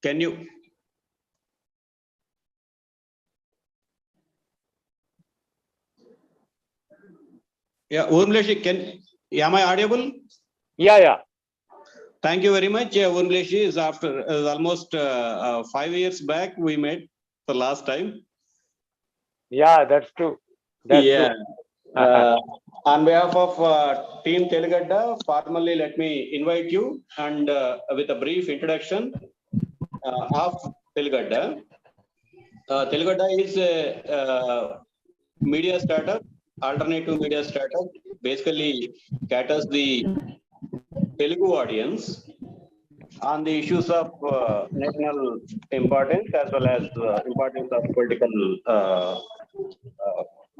Can you? Yeah, Urmilesh, am I audible? Yeah. Thank you very much. Urmilesh is after almost 5 years back we met for last time. Yeah, that's true. That's yeah. true. On behalf of Team Telugadda, formally let me invite you and with a brief introduction of Telugadda. Telugadda is a media startup, alternative media startup, basically caters the Telugu audience on the issues of national importance as well as importance of political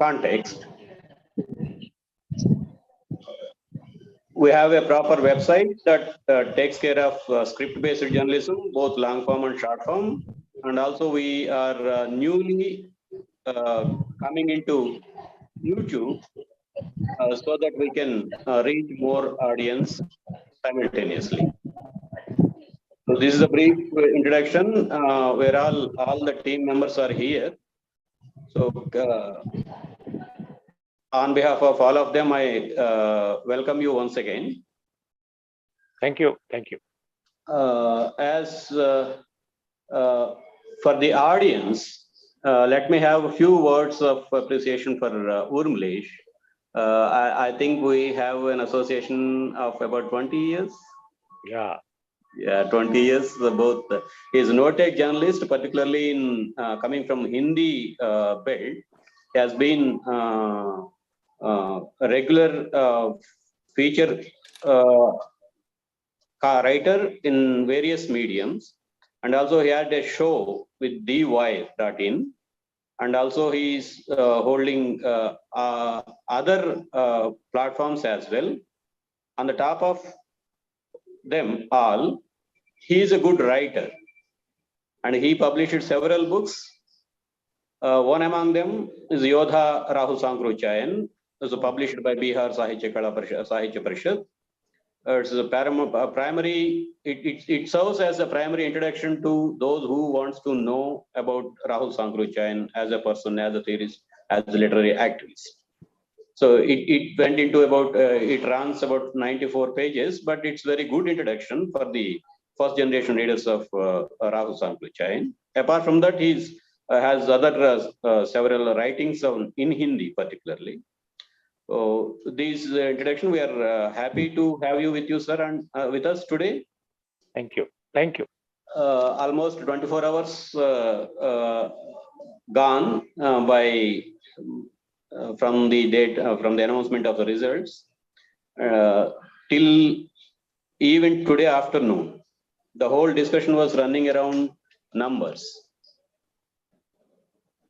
context. We have a proper website that takes care of script-based journalism, both long form and short form. And also we are newly coming into YouTube so that we can reach more audience simultaneously. So this is a brief introduction where all the team members are here. So on behalf of all of them, I welcome you once again. Thank you. As for the audience, let me have a few words of appreciation for Urmilesh. I think we have an association of about 20 years. Yeah, 20 years. Both he is a noted journalist, particularly in coming from Hindi belt. He has been a regular feature writer in various mediums, and also he had a show with dwire.in, and also he is holding other platforms as well. On the top of them all, he is a good writer, and he published several books. One among them is Yodha Rahul Sankruchayan, is published by Bihar Sahitya Parishad. It's a primary. It serves as a primary introduction to those who wants to know about Rahul Sankruchayan as a person, as a theorist, as a literary activist. So it went into about it runs about 94 pages, but it's very good introduction for the first generation readers of Rahul Sankruchayan. Apart from that, he has other several writings in Hindi particularly. So this introduction, we are happy to have you with you, sir, and with us today. Thank you. Almost 24 hours gone by from the date from the announcement of the results till even today afternoon. The whole discussion was running around numbers.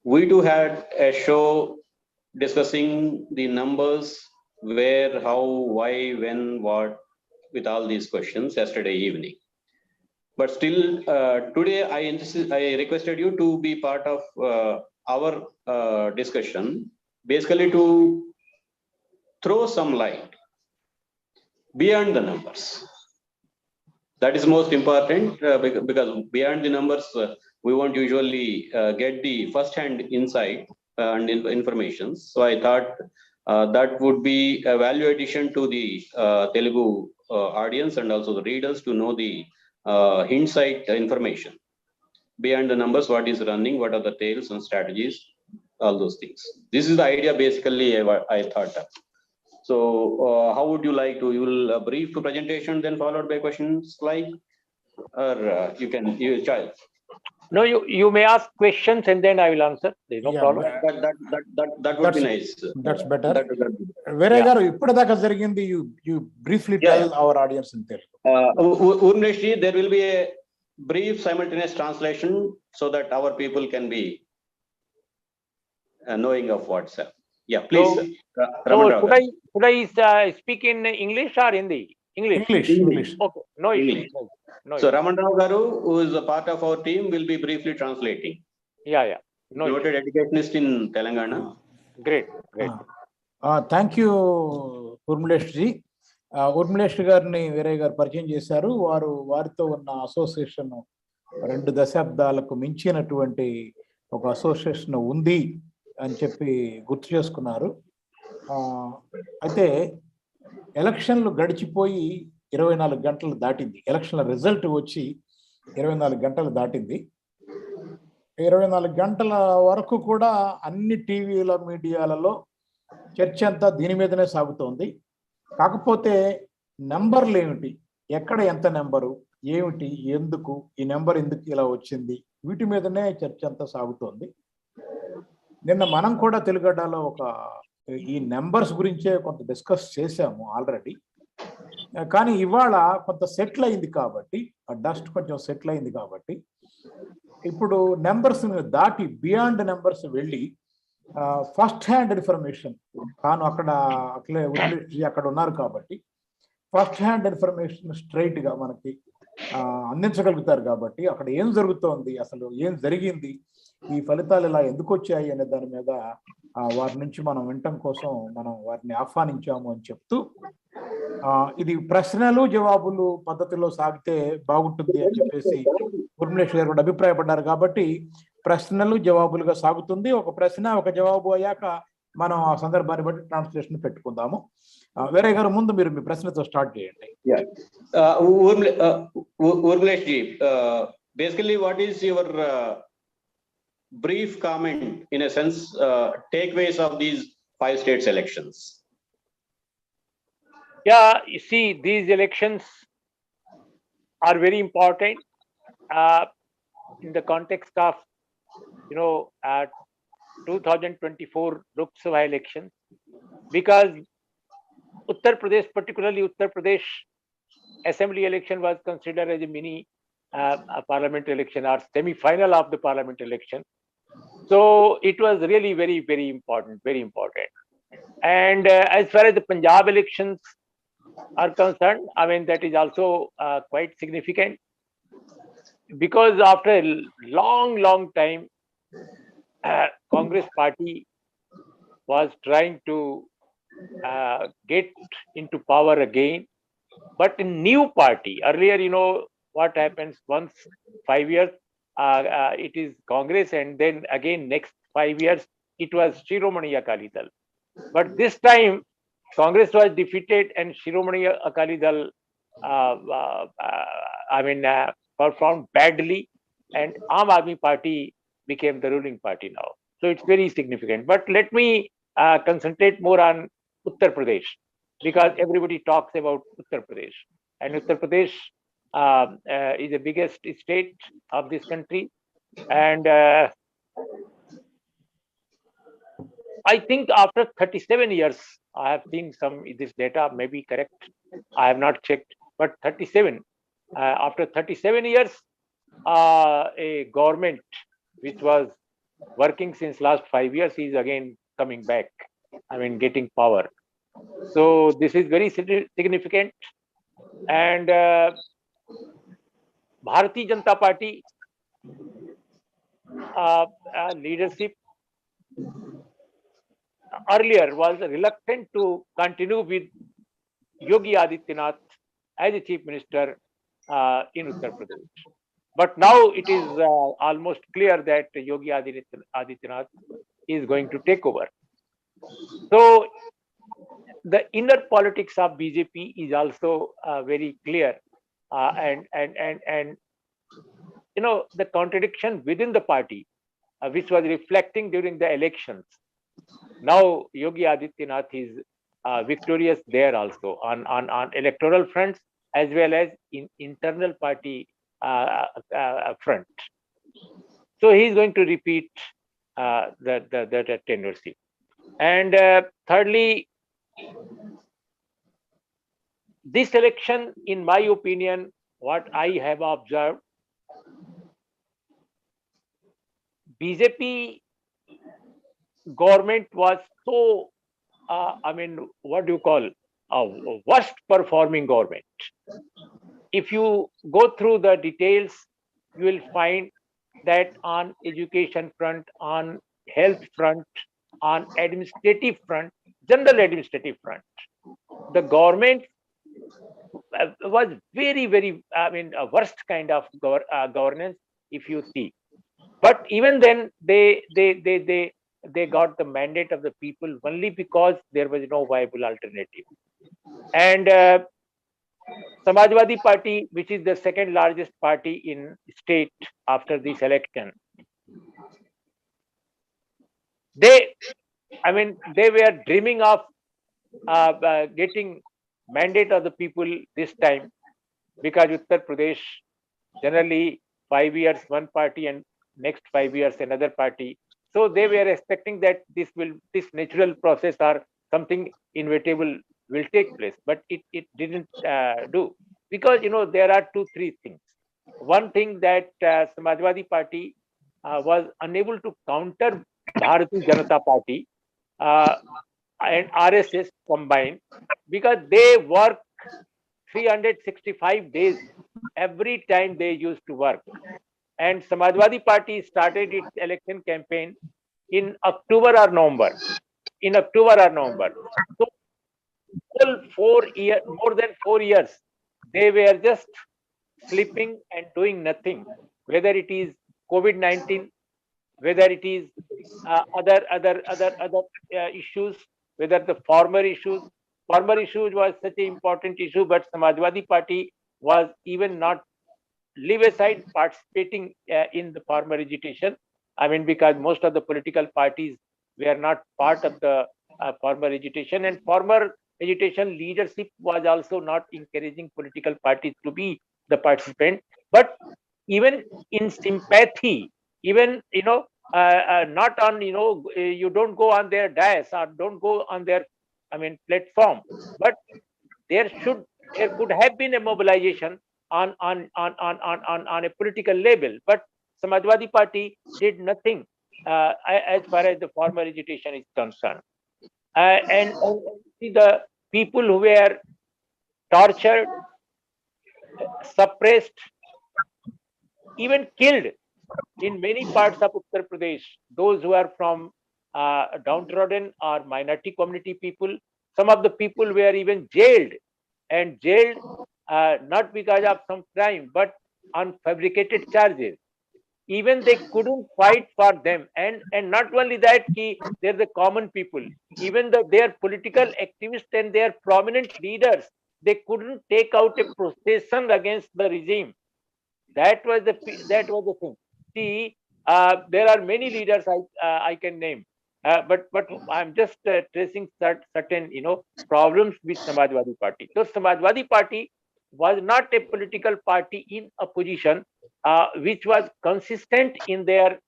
We too had a show discussing the numbers, where, how, why, when, what, with all these questions yesterday evening. But still, today I requested you to be part of our discussion, basically to throw some light beyond the numbers. That is most important because beyond the numbers, we won't usually get the first-hand insight and information. So I thought that would be a value addition to the Telugu audience and also the readers to know the insight information beyond the numbers, what is running, what are the tales and strategies, all those things. This is the idea basically I thought of. So how would you like to, you will brief presentation then followed by questions like, or you child. No, you may ask questions and then I will answer. There's no problem. That would be nice. That's better. Wherever ippadaka jarigindi, you briefly tell our audience in Telugu. Urmilesh, there will be a brief simultaneous translation so that our people can be knowing of what's up. Yeah, please. So should I speak in English or Hindi? English. Okay, no issue. So Raman Rao Garu, who is a part of our team, will be briefly translating. Yeah. Noted educationist in Telangana. Great. Thank you, Urmilesh ji. Urmilesh గారిని వేరే గారు పరిచయం చేశారు. వారితో ఉన్న association 2 దశాబ్దాలకు మించినటువంటి ఒక అసోసియేషన్ ఉంది అని చెప్పి గుర్తు చేసుకున్నారు. అయితే ఎలక్షన్లు గడిచిపోయి 24 గంటలు దాటింది. ఎలక్షన్ల రిజల్ట్ వచ్చి 24 గంటలు దాటింది. 24 గంటల వరకు కూడా అన్ని టీవీల మీడియాలలో చర్చ అంతా దీని మీదనే సాగుతోంది. కాకపోతే నెంబర్లు ఏమిటి, ఎక్కడ ఎంత నెంబరు, ఏమిటి, ఎందుకు ఈ నెంబర్ ఎందుకు ఇలా వచ్చింది, వీటి మీదనే చర్చ అంతా సాగుతోంది. నిన్న మనం కూడా తెలుగడ్డలో ఈ నెంబర్స్ గురించే కొంత డిస్కస్ చేశాము ఆల్రెడీ. కానీ ఇవాళ కొంత సెటిల్ అయింది కాబట్టి, ఆ డస్ట్ కొంచెం సెటిల్ అయింది కాబట్టి ఇప్పుడు నెంబర్స్ దాటి బియాండ్ నెంబర్స్ వెళ్ళి ఫస్ట్ హ్యాండ్ ఇన్ఫర్మేషన్, తాను అక్కడ ఉన్నారు కాబట్టి ఫస్ట్ హ్యాండ్ ఇన్ఫర్మేషన్ స్ట్రైట్ గా మనకి అందించగలుగుతారు. కాబట్టి అక్కడ ఏం జరుగుతోంది, అసలు ఏం జరిగింది, ఈ ఫలితాలు ఇలా ఎందుకు వచ్చాయి అనే దాని మీద వారి నుంచి మనం వినటం కోసం మనం వారిని ఆహ్వానించాము అని చెప్తూ, ఇది ప్రశ్నలు జవాబులు పద్ధతిలో సాగితే బాగుంటుంది అని చెప్పేసి ఉర్మిలేష్ గారు కూడా అభిప్రాయపడ్డారు. కాబట్టి ప్రశ్నలు జవాబులుగా సాగుతుంది. ఒక ప్రశ్న ఒక జవాబు అయ్యాక మనం ఆ సందర్భాన్ని బట్టి ట్రాన్స్లేషన్ పెట్టుకుందాము. వేరే గారు ముందు మీరు మీ ప్రశ్నతో స్టార్ట్ చేయండి. Urmilesh ji, basically what is your brief comment, in a sense, takeaways of these 5 states elections? Yeah, you see, these elections are very important in the context of, 2024 Lok Sabha elections, because Uttar Pradesh, particularly Uttar Pradesh assembly election, was considered as a mini parliament election or semi-final of the parliament election. So it was really very, very important, very important. And as far as the Punjab elections are concerned, I mean, that is also quite significant, because after a long time, Congress party was trying to get into power again, but a new party. Earlier, what happens once 5 years, it is Congress, and then again next 5 years it was Shiromani Akali Dal. But this time Congress was defeated and Shiromani Akali Dal performed badly, and Aam Aadmi Party became the ruling party now. So it's very significant. But let me concentrate more on Uttar Pradesh, because everybody talks about Uttar Pradesh, and Uttar Pradesh is the biggest state of this country, and I think after 37 years, I have seen this data may be correct, I have not checked, but 37, after 37 years, a government which was working since last 5 years is again coming back, getting power. So this is very significant. And Bharatiya Janata Party leadership earlier was reluctant to continue with Yogi Adityanath as a chief minister in Uttar Pradesh. But now it is almost clear that Yogi Adityanath is going to take over. So the inner politics of BJP is also very clear, and the contradiction within the party, which was reflecting during the elections. Now Yogi Adityanath is victorious there also on electoral fronts as well as in internal party front. So he is going to repeat the tendency. And thirdly, this election, in my opinion, what I have observed, BJP government was so, what do you call, a worst performing government. If you go through the details, you will find that on education front, on health front, on administrative front, general administrative front, the government was very, very, I mean, a worst kind of governance, if you see. But even then, they got the mandate of the people only because there was no viable alternative. And Samajwadi Party, which is the second largest party in state after this election, they, I mean, they were dreaming of getting mandate of the people this time, because Uttar Pradesh generally 5 years one party and next 5 years another party. So they were expecting that this natural process or something inevitable will take place, but it didn't do, because there are three things. One thing that Samajwadi Party was unable to counter Bharatiya Janata Party uh, and RSS combined, because they work 365 days every time they used to work. And Samajwadi Party started its election campaign in October or November. In October or November. So full 4 years, more than 4 years, they were just sleeping and doing nothing. Whether it is COVID-19, whether it is other issues, whether the farmer issues. Farmer issues was such an important issue, but Samajwadi Party was even not leave aside participating in the farmer agitation. I mean, because most of the political parties were not part of the farmer agitation, and farmer agitation leadership was also not encouraging political parties to be the participant. But even in sympathy, even not on you don't go on their dais or don't go on their, I mean, platform, but there should there could have been a mobilization on a political level, but Samajwadi Party did nothing as far as the farmer agitation is concerned. And see the people who were tortured, suppressed, even killed in many parts of Uttar Pradesh, those who are from downtrodden or minority community people, some of the people were even jailed, and jailed not because of some crime, but on fabricated charges. Even they couldn't fight for them, and not only that, they're the common people. Even their political activists and their prominent leaders, they couldn't take out a procession against the regime. That was the thing. See, there are many leaders I can name, but I'm just tracing certain problems with Samajwadi Party. So Samajwadi Party was not a political party in opposition, which was consistent in their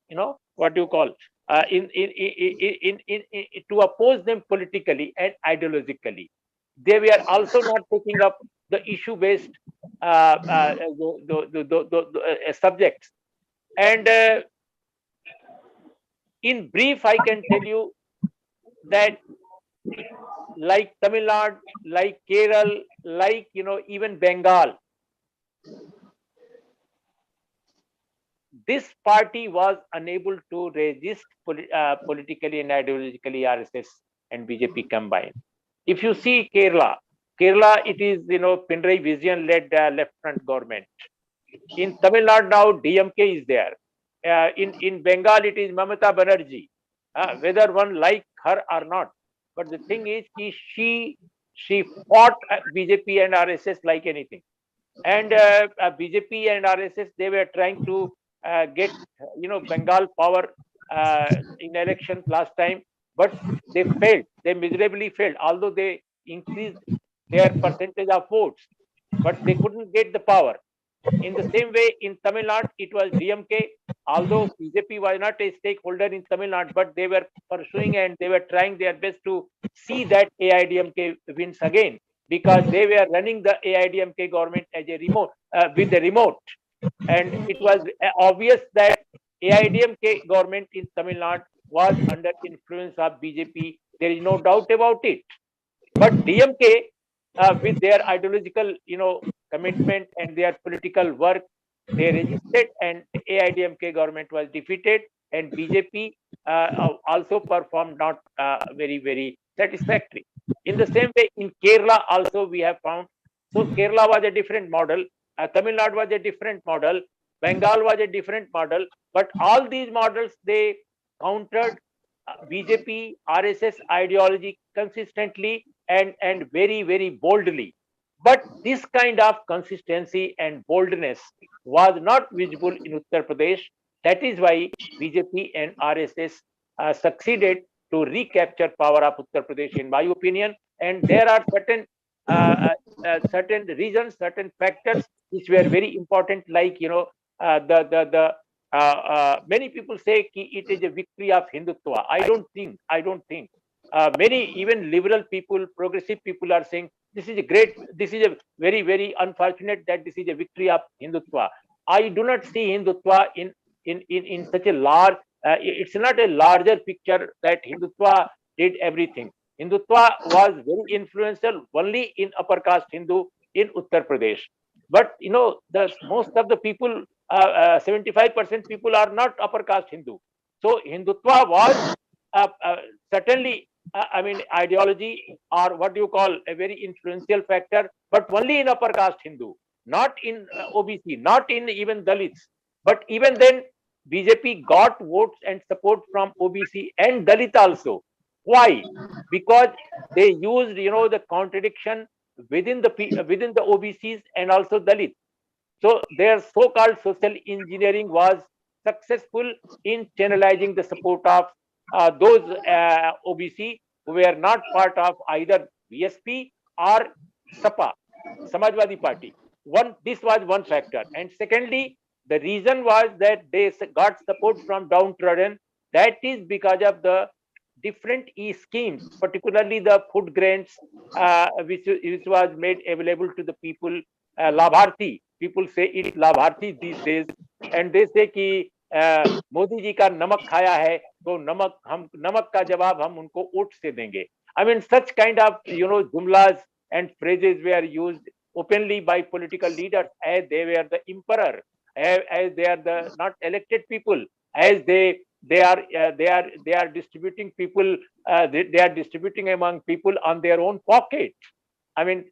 what you call in to oppose them politically and ideologically. They were also not taking up the issue based subjects. And in brief, I can tell you that like Tamil Nadu, like Kerala, like even Bengal, this party was unable to resist politically and ideologically RSS and BJP combined. If you see Kerala, it is Pinarayi Vijayan led left front government. In Tamil Nadu now, DMK is there. In Bengal, it is Mamata Banerjee. Whether one like her or not, but the thing is, she fought BJP and RSS like anything. And BJP and RSS, they were trying to get Bengal power in elections last time, but they failed. They miserably failed, although they increased their percentage of votes, but they couldn't get the power. In the same way, in Tamil Nadu, it was DMK, although BJP was not a stakeholder in Tamil Nadu, but they were pursuing and they were trying their best to see that AIDMK wins again, because they were running the AIDMK government as a remote, with the remote. And it was obvious that AIDMK government in Tamil Nadu was under influence of BJP. There is no doubt about it. But DMK, with their ideological, commitment and their political work, they resisted, and AIDMK government was defeated, and BJP also performed not very, very satisfactory. In the same way, in Kerala also we have found So Kerala was a different model, Tamil Nadu was a different model, Bengal was a different model, but all these models, they countered BJP, RSS ideology consistently and very, very boldly. But this kind of consistency and boldness was not visible in Uttar Pradesh. That is why BJP and RSS succeeded to recapture power of Uttar Pradesh, in my opinion. And there are certain reasons, certain factors which were very important, like many people say it is a victory of Hindutva. I don't think. Many even liberal people, progressive people are saying this is a very, very unfortunate that this is a victory of Hindutva. I do not see Hindutva in such a large. It's not a larger picture that Hindutva did everything. Hindutva was very influential only in upper caste Hindu in Uttar Pradesh. But the most of the people, 75% people are not upper caste Hindu. So Hindutva was certainly, ideology, or what do you call, a very influential factor, but only in upper caste Hindu, not in OBC, not in even Dalits. But even then, BJP got votes and support from OBC and Dalit also. Why? Because they used, the contradiction within the OBCs and also Dalit. So their so-called social engineering was successful in channelizing the support of those OBC who were not part of either BSP or SAPA, Samajwadi Party. This was one factor. And secondly, the reason was that they got support from downtrodden. That is because of the different schemes, particularly the food grains, which was made available to the people, Labharti. People say it's Labharti these days, and they say कि मोदी जी का नमक खाया है तो नमक का जवाब हम उनको ओट से देंगे. I mean, such kind of jumlas and phrases were used openly by political leaders as they were the emperor, as they are the not elected people, as they are distributing people, they are distributing among people on their own pocket. I mean,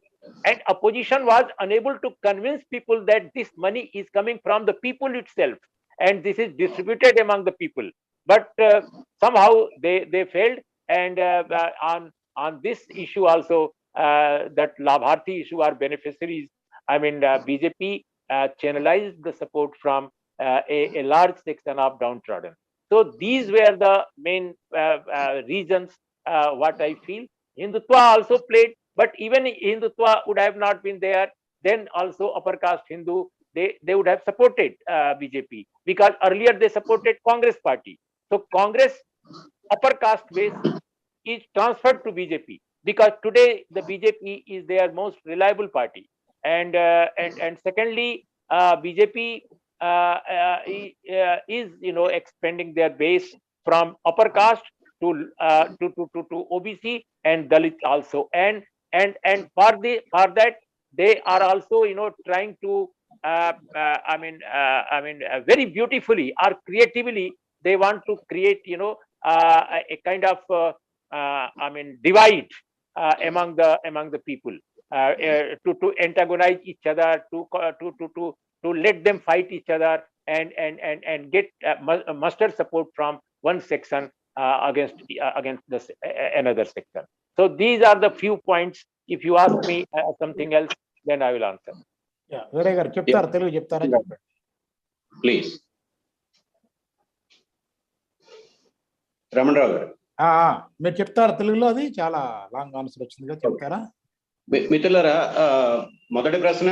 and opposition was unable to convince people that this money is coming from the people itself and this is distributed among the people. But somehow they failed, and on this issue also, that Labharti issue or beneficiaries, BJP channelized the support from a large section of downtrodden. So these were the main reasons, what I feel. Hindutva also played, but even Hindutva would have not been there, then also upper caste Hindu, they would have supported BJP, because earlier they supported Congress party. So Congress upper caste base is transferred to BJP, because today the BJP is their most reliable party. And secondly, BJP is expanding their base from upper caste to OBC and Dalit also, and for that they are also trying to very beautifully or creatively they want to create a kind of divide among the people, to antagonize each other, to let them fight each other and get muster support from one section against another section. So these are the few points. If you ask me something else, then I will answer. Yeah, Veeray garu చెప్తారు, తెలుగు చెప్తారా? చెప్పండి please. Ramana Rao గారు మీరు చెప్తారు తెలుగులో, అది చాలా long answer వచ్చిందిగా, చెప్తారా? మిత్రులారా, మొదటి ప్రశ్న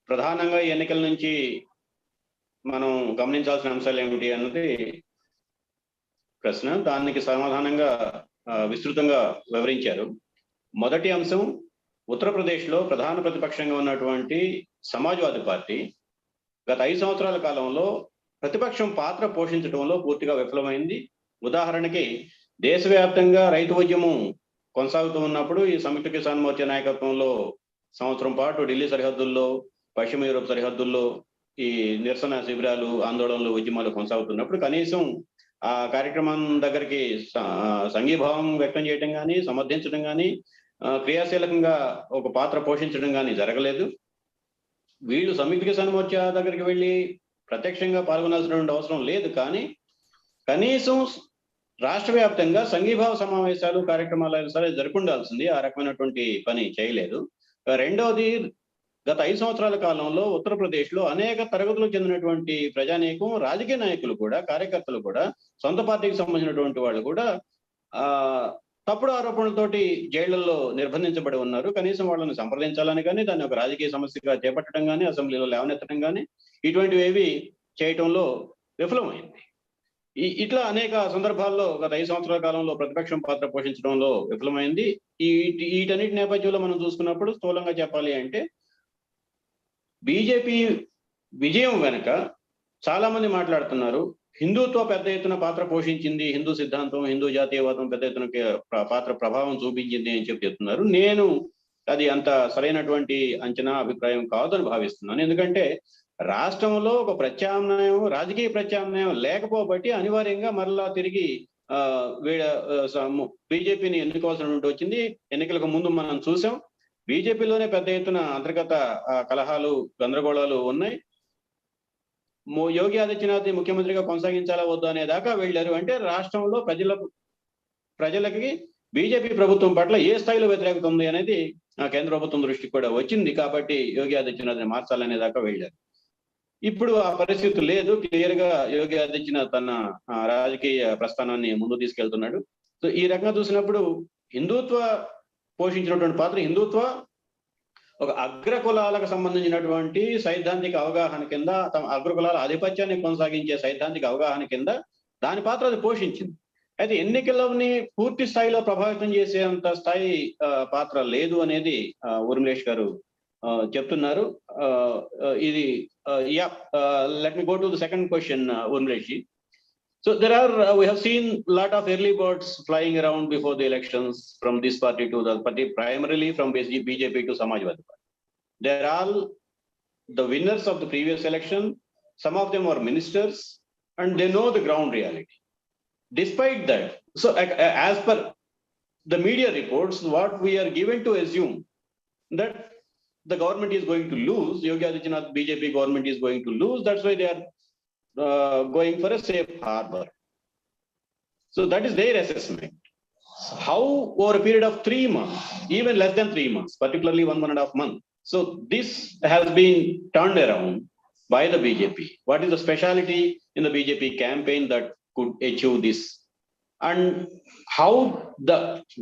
ప్రధానంగా ఎన్నికల నుంచి మనం గమనించాల్సిన అంశాలు ఏమిటి అన్నది ప్రశ్న. దానికి సమాధానంగా విస్తృతంగా వివరించారు. మొదటి అంశం, ఉత్తరప్రదేశ్లో ప్రధాన ప్రతిపక్షంగా ఉన్నటువంటి సమాజ్వాదీ పార్టీ గత 5 సంవత్సరాల కాలంలో ప్రతిపక్షం పాత్ర పోషించడంలో పూర్తిగా విఫలమైంది. ఉదాహరణకి, దేశవ్యాప్తంగా రైతు ఉద్యమం కొనసాగుతూ ఉన్నప్పుడు ఈ సంయుక్త కిసాన్ మోర్చా నాయకత్వంలో సంవత్సరం పాటు ఢిల్లీ సరిహద్దుల్లో, పశ్చిమ యూరోప్ సరిహద్దుల్లో ఈ నిరసన శిబిరాలు, ఆందోళనలు, ఉద్యమాలు కొనసాగుతున్నప్పుడు కనీసం ఆ కార్యక్రమం దగ్గరికి సంఘీభావం వ్యక్తం చేయడం కానీ, సమర్థించడం కానీ, క్రియాశీలకంగా ఒక పాత్ర పోషించడం కానీ జరగలేదు. వీళ్ళు సంయుక్త కిసాన్ మోర్చా దగ్గరికి వెళ్ళి ప్రత్యక్షంగా పాల్గొనాల్సినటువంటి అవసరం లేదు, కానీ కనీసం రాష్ట్ర వ్యాప్తంగా సంఘీభావ సమావేశాలు కార్యక్రమాలు సరే జరుపుండాల్సింది, ఆ రకమైనటువంటి పని చేయలేదు. రెండవది, గత 5 సంవత్సరాల కాలంలో ఉత్తరప్రదేశ్లో అనేక తరగతులకు చెందినటువంటి ప్రజానీకం, రాజకీయ నాయకులు కూడా, కార్యకర్తలు కూడా, సొంత పార్టీకి సంబంధించినటువంటి వాళ్ళు కూడా తప్పుడు ఆరోపణలతోటి జైళ్లలో నిర్బంధించబడి ఉన్నారు. కనీసం వాళ్ళని సంప్రదించాలని కానీ, దాన్ని ఒక రాజకీయ సమస్యగా చేపట్టడం కానీ, అసెంబ్లీలో లేవనెత్తడం కానీ, ఇటువంటివి ఏవి చేయటంలో విఫలమైంది. ఇట్లా అనేక సందర్భాల్లో గత 5 సంవత్సరాల కాలంలో ప్రతిపక్షం పాత్ర పోషించడంలో విఫలమైంది. వీటన్నిటి నేపథ్యంలో మనం చూసుకున్నప్పుడు స్థూలంగా చెప్పాలి అంటే, బీజేపీ విజయం వెనుక చాలా మంది మాట్లాడుతున్నారు, హిందుత్వ పెద్ద ఎత్తున పాత్ర పోషించింది, హిందూ సిద్ధాంతం, హిందూ జాతీయవాదం పెద్ద ఎత్తున పాత్ర ప్రభావం చూపించింది అని చెప్తున్నారు. నేను అది అంత సరైనటువంటి అంచనా, అభిప్రాయం కాదని భావిస్తున్నాను. ఎందుకంటే రాష్ట్రంలో ఒక ప్రత్యామ్నాయం, రాజకీయ ప్రత్యామ్నాయం లేకపోబట్టి అనివార్యంగా మరలా తిరిగి బీజేపీని ఎన్నుకోవాల్సినటువంటి వచ్చింది. ఎన్నికలకు ముందు మనం చూసాం, బీజేపీలోనే పెద్ద ఎత్తున అంతర్గత కలహాలు, గందరగోళాలు ఉన్నాయి. యోగి ఆదిత్యనాథ్ ముఖ్యమంత్రిగా కొనసాగించాలా వద్దు అనే దాకా వెళ్ళారు. అంటే రాష్ట్రంలో ప్రజలకి బీజేపీ ప్రభుత్వం పట్ల ఏ స్థాయిలో వ్యతిరేకత ఉంది అనేది కేంద్ర ప్రభుత్వం దృష్టికి కూడా వచ్చింది. కాబట్టి యోగి ఆదిత్యనాథ్ని మార్చాలనే దాకా వెళ్ళారు. ఇప్పుడు ఆ పరిస్థితి లేదు. క్లియర్ గా యోగి ఆదిత్యనాథ్ తన రాజకీయ ప్రస్థానాన్ని ముందు తీసుకెళ్తున్నాడు. సో ఈ రకంగా చూసినప్పుడు హిందుత్వ పోషించినటువంటి పాత్ర, హిందుత్వ ఒక అగ్రకులాలకు సంబంధించినటువంటి సైద్ధాంతిక అవగాహన కింద, తమ అగ్రకులాల ఆధిపత్యాన్ని కొనసాగించే సైద్ధాంతిక అవగాహన కింద దాని పాత్ర అది పోషించింది. అయితే ఎన్నికలని పూర్తి స్థాయిలో ప్రభావితం చేసేంత స్థాయి పాత్ర లేదు అనేది ఉర్మిలేష్ గారు చెప్తున్నారు. ఇది let me go to the second question, Urmilesh ji. So there are we have seen lot of early birds flying around before the elections from this party to the party, primarily from BJP to Samajwadi Party. They are all the winners of the previous election. Some of them are ministers and they know the ground reality. Despite that, so as per the media reports, what we are given to assume that the government is going to lose, Yogi Adityanath BJP government is going to lose. That's why they are going for a safe harbor. So that is their assessment. How over a period of 3 months, even less than 3 months, particularly 1.5 months. So this has been turned around by the BJP. What is the speciality in the BJP campaign that could achieve this? And how the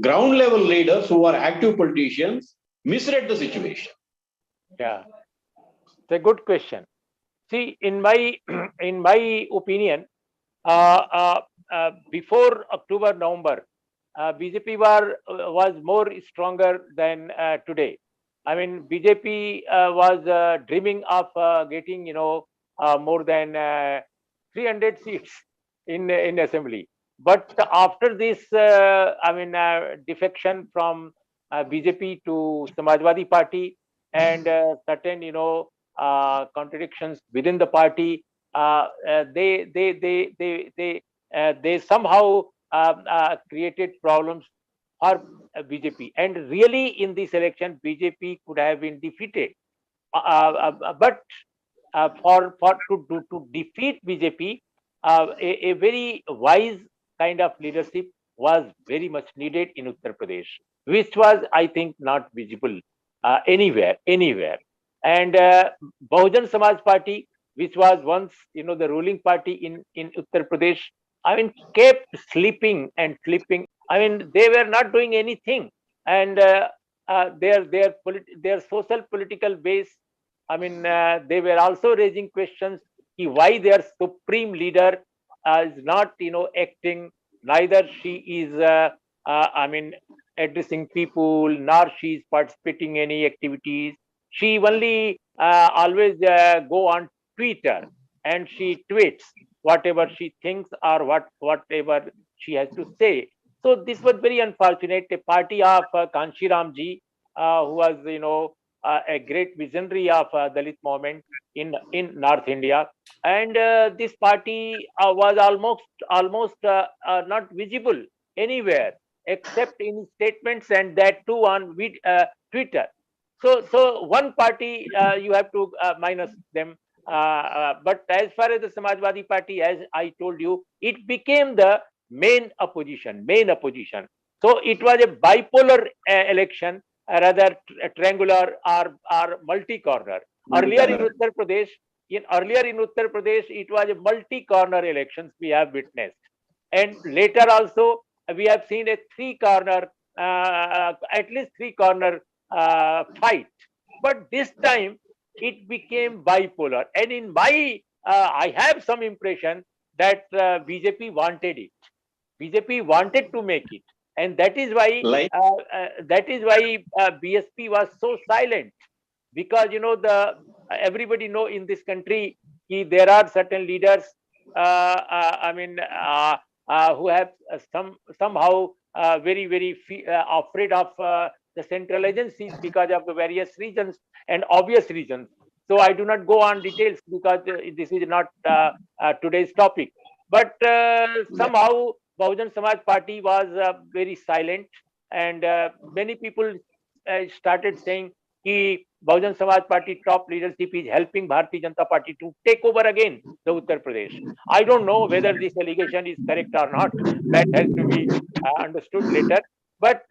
ground level leaders who are active politicians misread the situation? Yeah, it's a good question. See, in my opinion, before October, November, BJP was more stronger than today. I mean, BJP was dreaming of getting, more than 300 seats in assembly. But after this, defection from BJP to Samajwadi Party and certain, contradictions within the party, they somehow created problems for BJP. And really, in this election, BJP could have been defeated. But to defeat BJP, a very wise kind of leadership was very much needed in Uttar Pradesh, which was, I think, not visible anywhere. And Bahujan Samaj Party, which was once, the ruling party in Uttar Pradesh, kept sleeping. They were not doing anything, and their social political base, they were also raising questions why their supreme leader is not, acting. Neither she is, addressing people, nor she is participating in any activities. She only always go on Twitter and she tweets whatever she thinks or whatever she has to say. So this was very unfortunate. A party of Kanshi Ramji, who was, a great visionary of Dalit movement in North India, and this party was almost not visible anywhere. except in statements, and that too on Twitter. So one party, you have to minus them. But as far as the Samajwadi Party, as I told you, it became the main opposition. So it was a bipolar election, rather triangular or multi-corner. Earlier in Uttar Pradesh, it was a multi-corner elections we have witnessed, and later also we have seen a three-corner, at least three-corner fight. But this time it became bipolar, and in my, I have some impression that BJP wanted it. BJP wanted to make it, and that is why Like, BSP was so silent, because the everybody know in this country there are certain leaders, I mean, who have somehow very afraid of the central agencies because of the various reasons and obvious reasons. So I do not go on details because this is not today's topic. But somehow Bahujan Samaj Party was very silent, and many people started saying कि Bahujan Samaj Party top leadership is helping Bharatiya Janata Party to take over again the Uttar Pradesh. I don't know whether this allegation is correct or not. That has to be understood later. But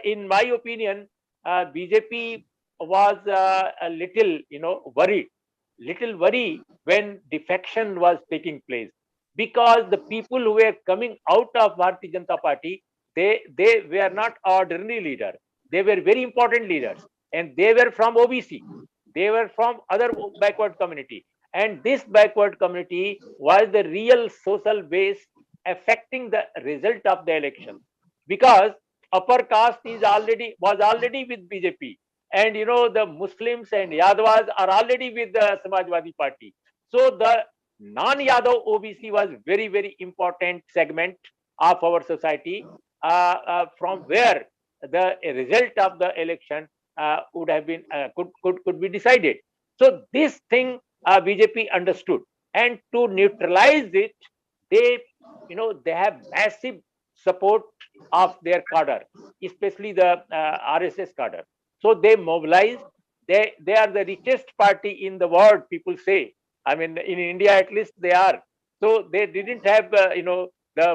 in my opinion, BJP was a little, worried when defection was taking place, because the people who were coming out of Bharatiya Janata Party, they were not ordinary leaders. They were very important leaders, and they were from OBC. They were from other backward community, and this backward community was the real social base affecting the result of the election, because upper caste was already with BJP, and the Muslims and Yadavas are already with the Samajwadi Party. So the non-Yadav OBC was very important segment of our society, from where the result of the election would have been could be decided. So this thing BJP understood, and to neutralize it, they they have massive support of their cadre, especially the RSS cadre. So they mobilized. They are the richest party in the world, people say. I mean, in India at least they are. So they didn't have the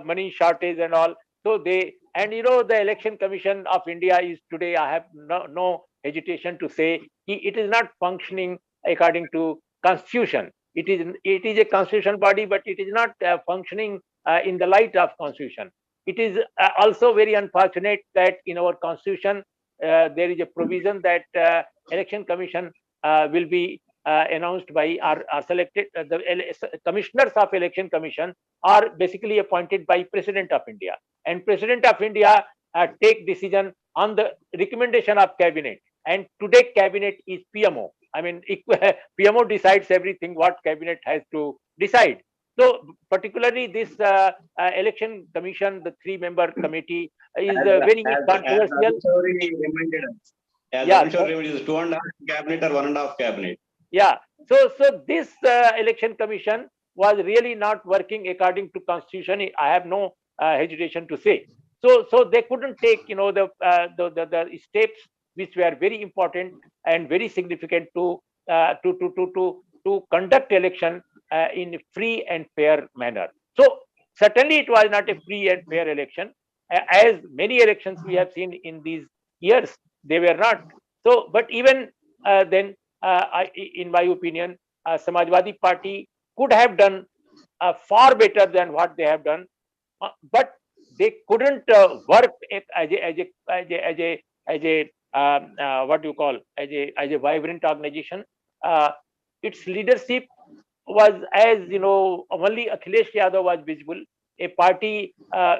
money shortage and all. So they, and the Election Commission of India is today, I have no hesitation to say, it is not functioning according to constitution. It is a constitutional body, but it is not functioning in the light of constitution. It is also very unfortunate that in our constitution there is a provision that Election Commission will be announced by our selected, the commissioners of Election Commission are basically appointed by President of India, and President of India take decision on the recommendation of cabinet, and today cabinet is PMO. I mean, PMO decides everything what cabinet has to decide. So particularly this Election Commission, the 3-member committee, is very controversial. As Yeah, it is 2.5 cabinet or 1.5 cabinet. yeah. So this Election Commission was really not working according to constitution. I have no hesitation to say. So they couldn't take the steps which were very important and very significant to conduct election in a free and fair manner. So certainly it was not a free and fair election, as many elections we have seen in these years, they were not. So, but even then, in my opinion, Samajwadi Party could have done far better than what they have done, but they couldn't work as a what do you call, as a vibrant organization. Its leadership was, as only Akhilesh Yadav was visible, a party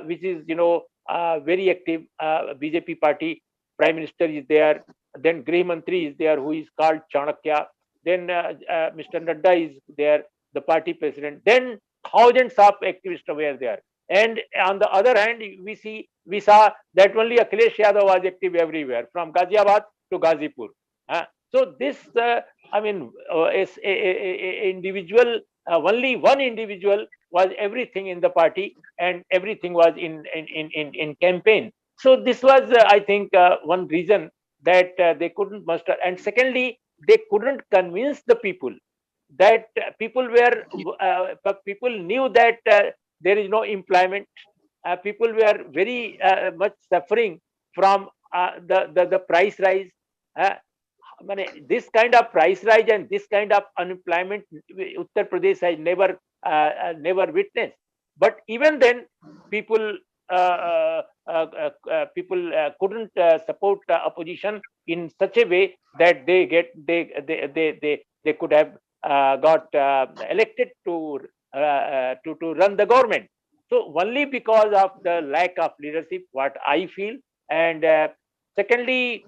which is very active, BJP party. Prime Minister is there, then Grih Mantri is there, who is called Chanakya, then Mr. Nadda is there, the party president, then thousands of activists were there. And on the other hand, we saw that only Akhilesh Yadav was active everywhere, from Ghaziabad to Ghazipur. So this, I mean, is a individual, only one individual was everything in the party, and everything was in campaign. So this was, I think, one reason that they couldn't muster. And secondly, they couldn't convince the people that people knew that there is no employment. People were very much suffering from the price rise. Uh, this kind of price rise and this kind of unemployment, Uttar Pradesh has never witnessed. But even then, people couldn't support opposition in such a way that they could have got elected to run the government. So only because of the lack of leadership, what I feel. And secondly,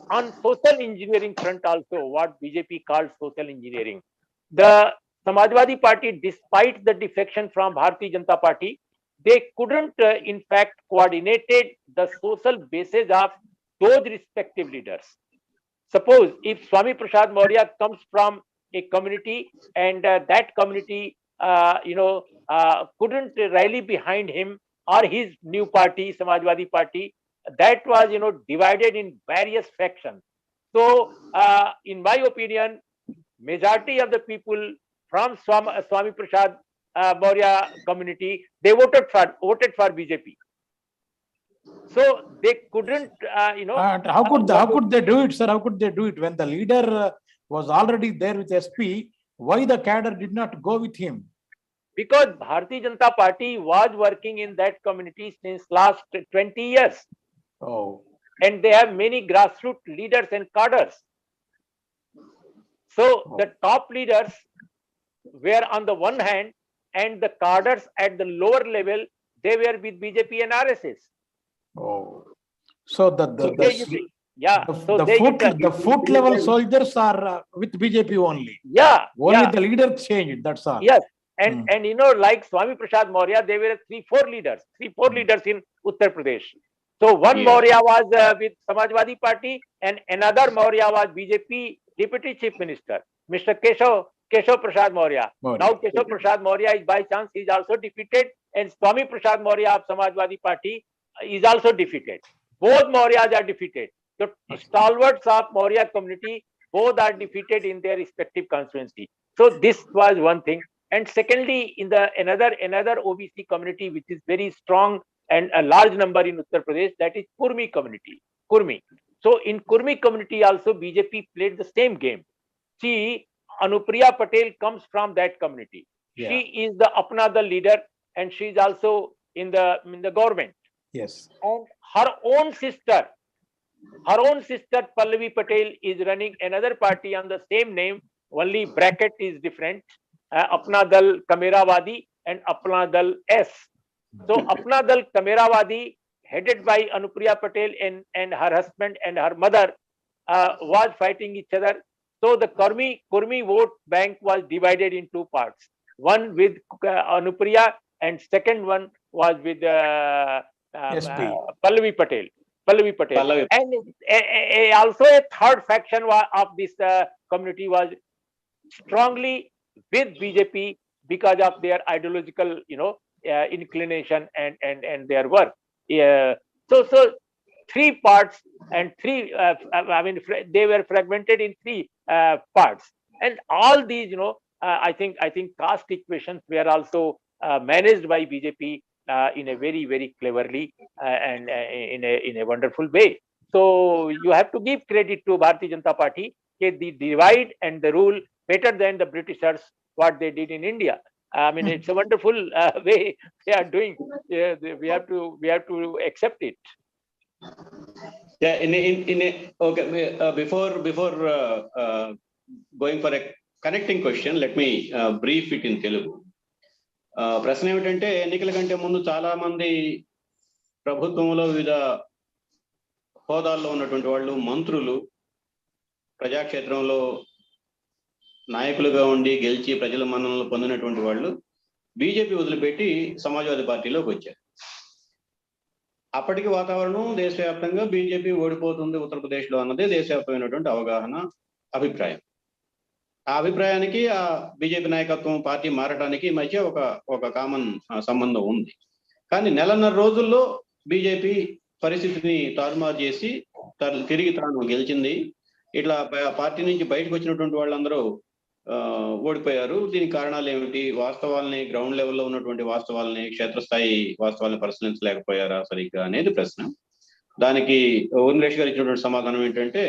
on social engineering front also, what BJP calls social engineering, the Samajwadi Party, despite the defection from Bharatiya Janata Party, they couldn't, in fact, coordinated the social basis of those respective leaders. Suppose if Swami Prasad Maurya comes from a community and that community, couldn't rally behind him or his new party, Samajwadi Party, that was, divided in various factions. So, in my opinion, majority of the people from Swami Prasad Maurya community, they voted for BJP. So they couldn't, How could they do it, sir? How could they do it when the leader was already there with SP? Why the cadre did not go with him? Because Bharatiya Janata Party was working in that community since last 20 years. Oh. And they have many grassroots leaders and cadres. So the top leaders were on the one hand, and the cadres at the lower level, they were with BJP and RSS. Oh. So the foot level soldiers are with BJP only. Yeah. Only the leader changed, that's all. Yes. And like Swami Prasad Maurya, there were three, four leaders in Uttar Pradesh. So one Maurya was with Samajwadi Party, and another Maurya was BJP Deputy Chief Minister, Mr. Keshav Prasad Maurya. Now Keshav Prasad Maurya is by chance, he is also defeated, and Swami Prasad Maurya of Samajwadi Party is also defeated. Both Mauryas are defeated. The stalwarts of Maurya community, both are defeated in their respective constituency. So this was one thing. And secondly, in the another OBC community which is very strong and a large number in Uttar Pradesh, that is Kurmi community. So in Kurmi community also BJP played the same game. See, Anupriya Patel comes from that community. Yeah. She is the Apna Dal leader, and she is also in the government. Yes. And her own sister Pallavi Patel is running another party on the same name, only bracket is different. Apna Dal Kamerawadi and Apna Dal S. So Apna Dal Kamerawadi, headed by Anupriya Patel and her husband and her mother, was fighting each other. So the Kurmi vote bank was divided in two parts. One with Anupriya, and second one was with Pallavi Patel. And also a third faction of this community was strongly with BJP because of their ideological, inclination and their work. So three parts and three. They were fragmented in three parts, and all these, I think caste equations were also managed by BJP in a very, very cleverly and in a wonderful way. So you have to give credit to Bharatiya Janata Party. The divide and the rule better than the Britishers what they did in India. It's a wonderful way they are doing. We have to accept it. Yeah. Okay. Before going for a connecting question, let me brief it in Telugu. ప్రశ్న ఏమిటంటే, ఎన్నికల కంటే ముందు చాలా మంది ప్రభుత్వంలో వివిధ హోదాల్లో ఉన్నటువంటి వాళ్ళు, మంత్రులు, ప్రజాక్షేత్రంలో నాయకులుగా ఉండి గెలిచి ప్రజల మన్ననలు పొందినటువంటి వాళ్ళు బీజేపీ వదిలిపెట్టి సమాజ్వాదీ పార్టీలోకి వచ్చారు. అప్పటికి వాతావరణం దేశవ్యాప్తంగా బీజేపీ ఓడిపోతుంది ఉత్తరప్రదేశ్లో అన్నదే దేశవ్యాప్తమైనటువంటి అవగాహన, అభిప్రాయం. ఆ అభిప్రాయానికి ఆ బీజేపీ నాయకత్వం పార్టీ మారటానికి మధ్య ఒక కామన్ సంబంధం ఉంది. కానీ నెలన్నర రోజుల్లో బీజేపీ పరిస్థితిని తారుమారు చేసి తిరిగి తాను గెలిచింది. ఇట్లా పార్టీ నుంచి బయటకు వచ్చినటువంటి వాళ్ళందరూ ఓడిపోయారు. దీనికి కారణాలు ఏమిటి? వాస్తవాల్ని, గ్రౌండ్ లెవెల్లో ఉన్నటువంటి వాస్తవాల్ని, క్షేత్రస్థాయి వాస్తవాల్ని పరిశీలించలేకపోయారా సరిగ్గా అనేది ప్రశ్న. దానికి ఉర్మిలేష్ గారు ఇచ్చినటువంటి సమాధానం ఏంటంటే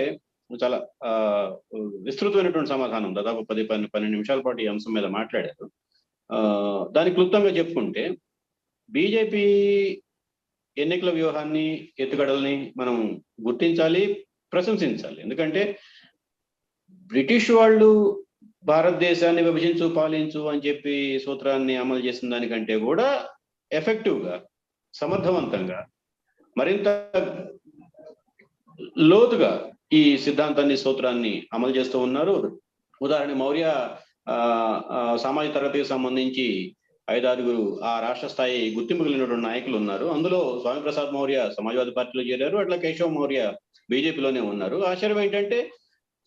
చాలా విస్తృతమైనటువంటి సమాధానం, దాదాపు 10-12 నిమిషాల పాటు ఈ అంశం మీద మాట్లాడారు. దానికి క్లుప్తంగా చెప్పుకుంటే, బీజేపీ ఎన్నికల వ్యూహాన్ని, ఎత్తుగడల్ని మనం గుర్తించాలి, ప్రశంసించాలి. ఎందుకంటే బ్రిటిష్ వాళ్ళు భారతదేశాన్ని విభజించు, పాలించు అని చెప్పి సూత్రాన్ని అమలు చేసిన దానికంటే కూడా ఎఫెక్టివ్గా, సమర్థవంతంగా, మరింత లోతుగా ఈ సిద్ధాంతాన్ని, సూత్రాన్ని అమలు చేస్తూ ఉన్నారు. ఉదాహరణ, మౌర్య సామాజిక తరగతికి సంబంధించి 5-6 ఆ రాష్ట్ర స్థాయి గుర్తింపు కలిగినటువంటి నాయకులు ఉన్నారు. అందులో స్వామి ప్రసాద్ మౌర్య సమాజ్వాదీ పార్టీలో చేరారు, అట్లా కేశవ్ మౌర్య బీజేపీలోనే ఉన్నారు. ఆశ్చర్యం ఏంటంటే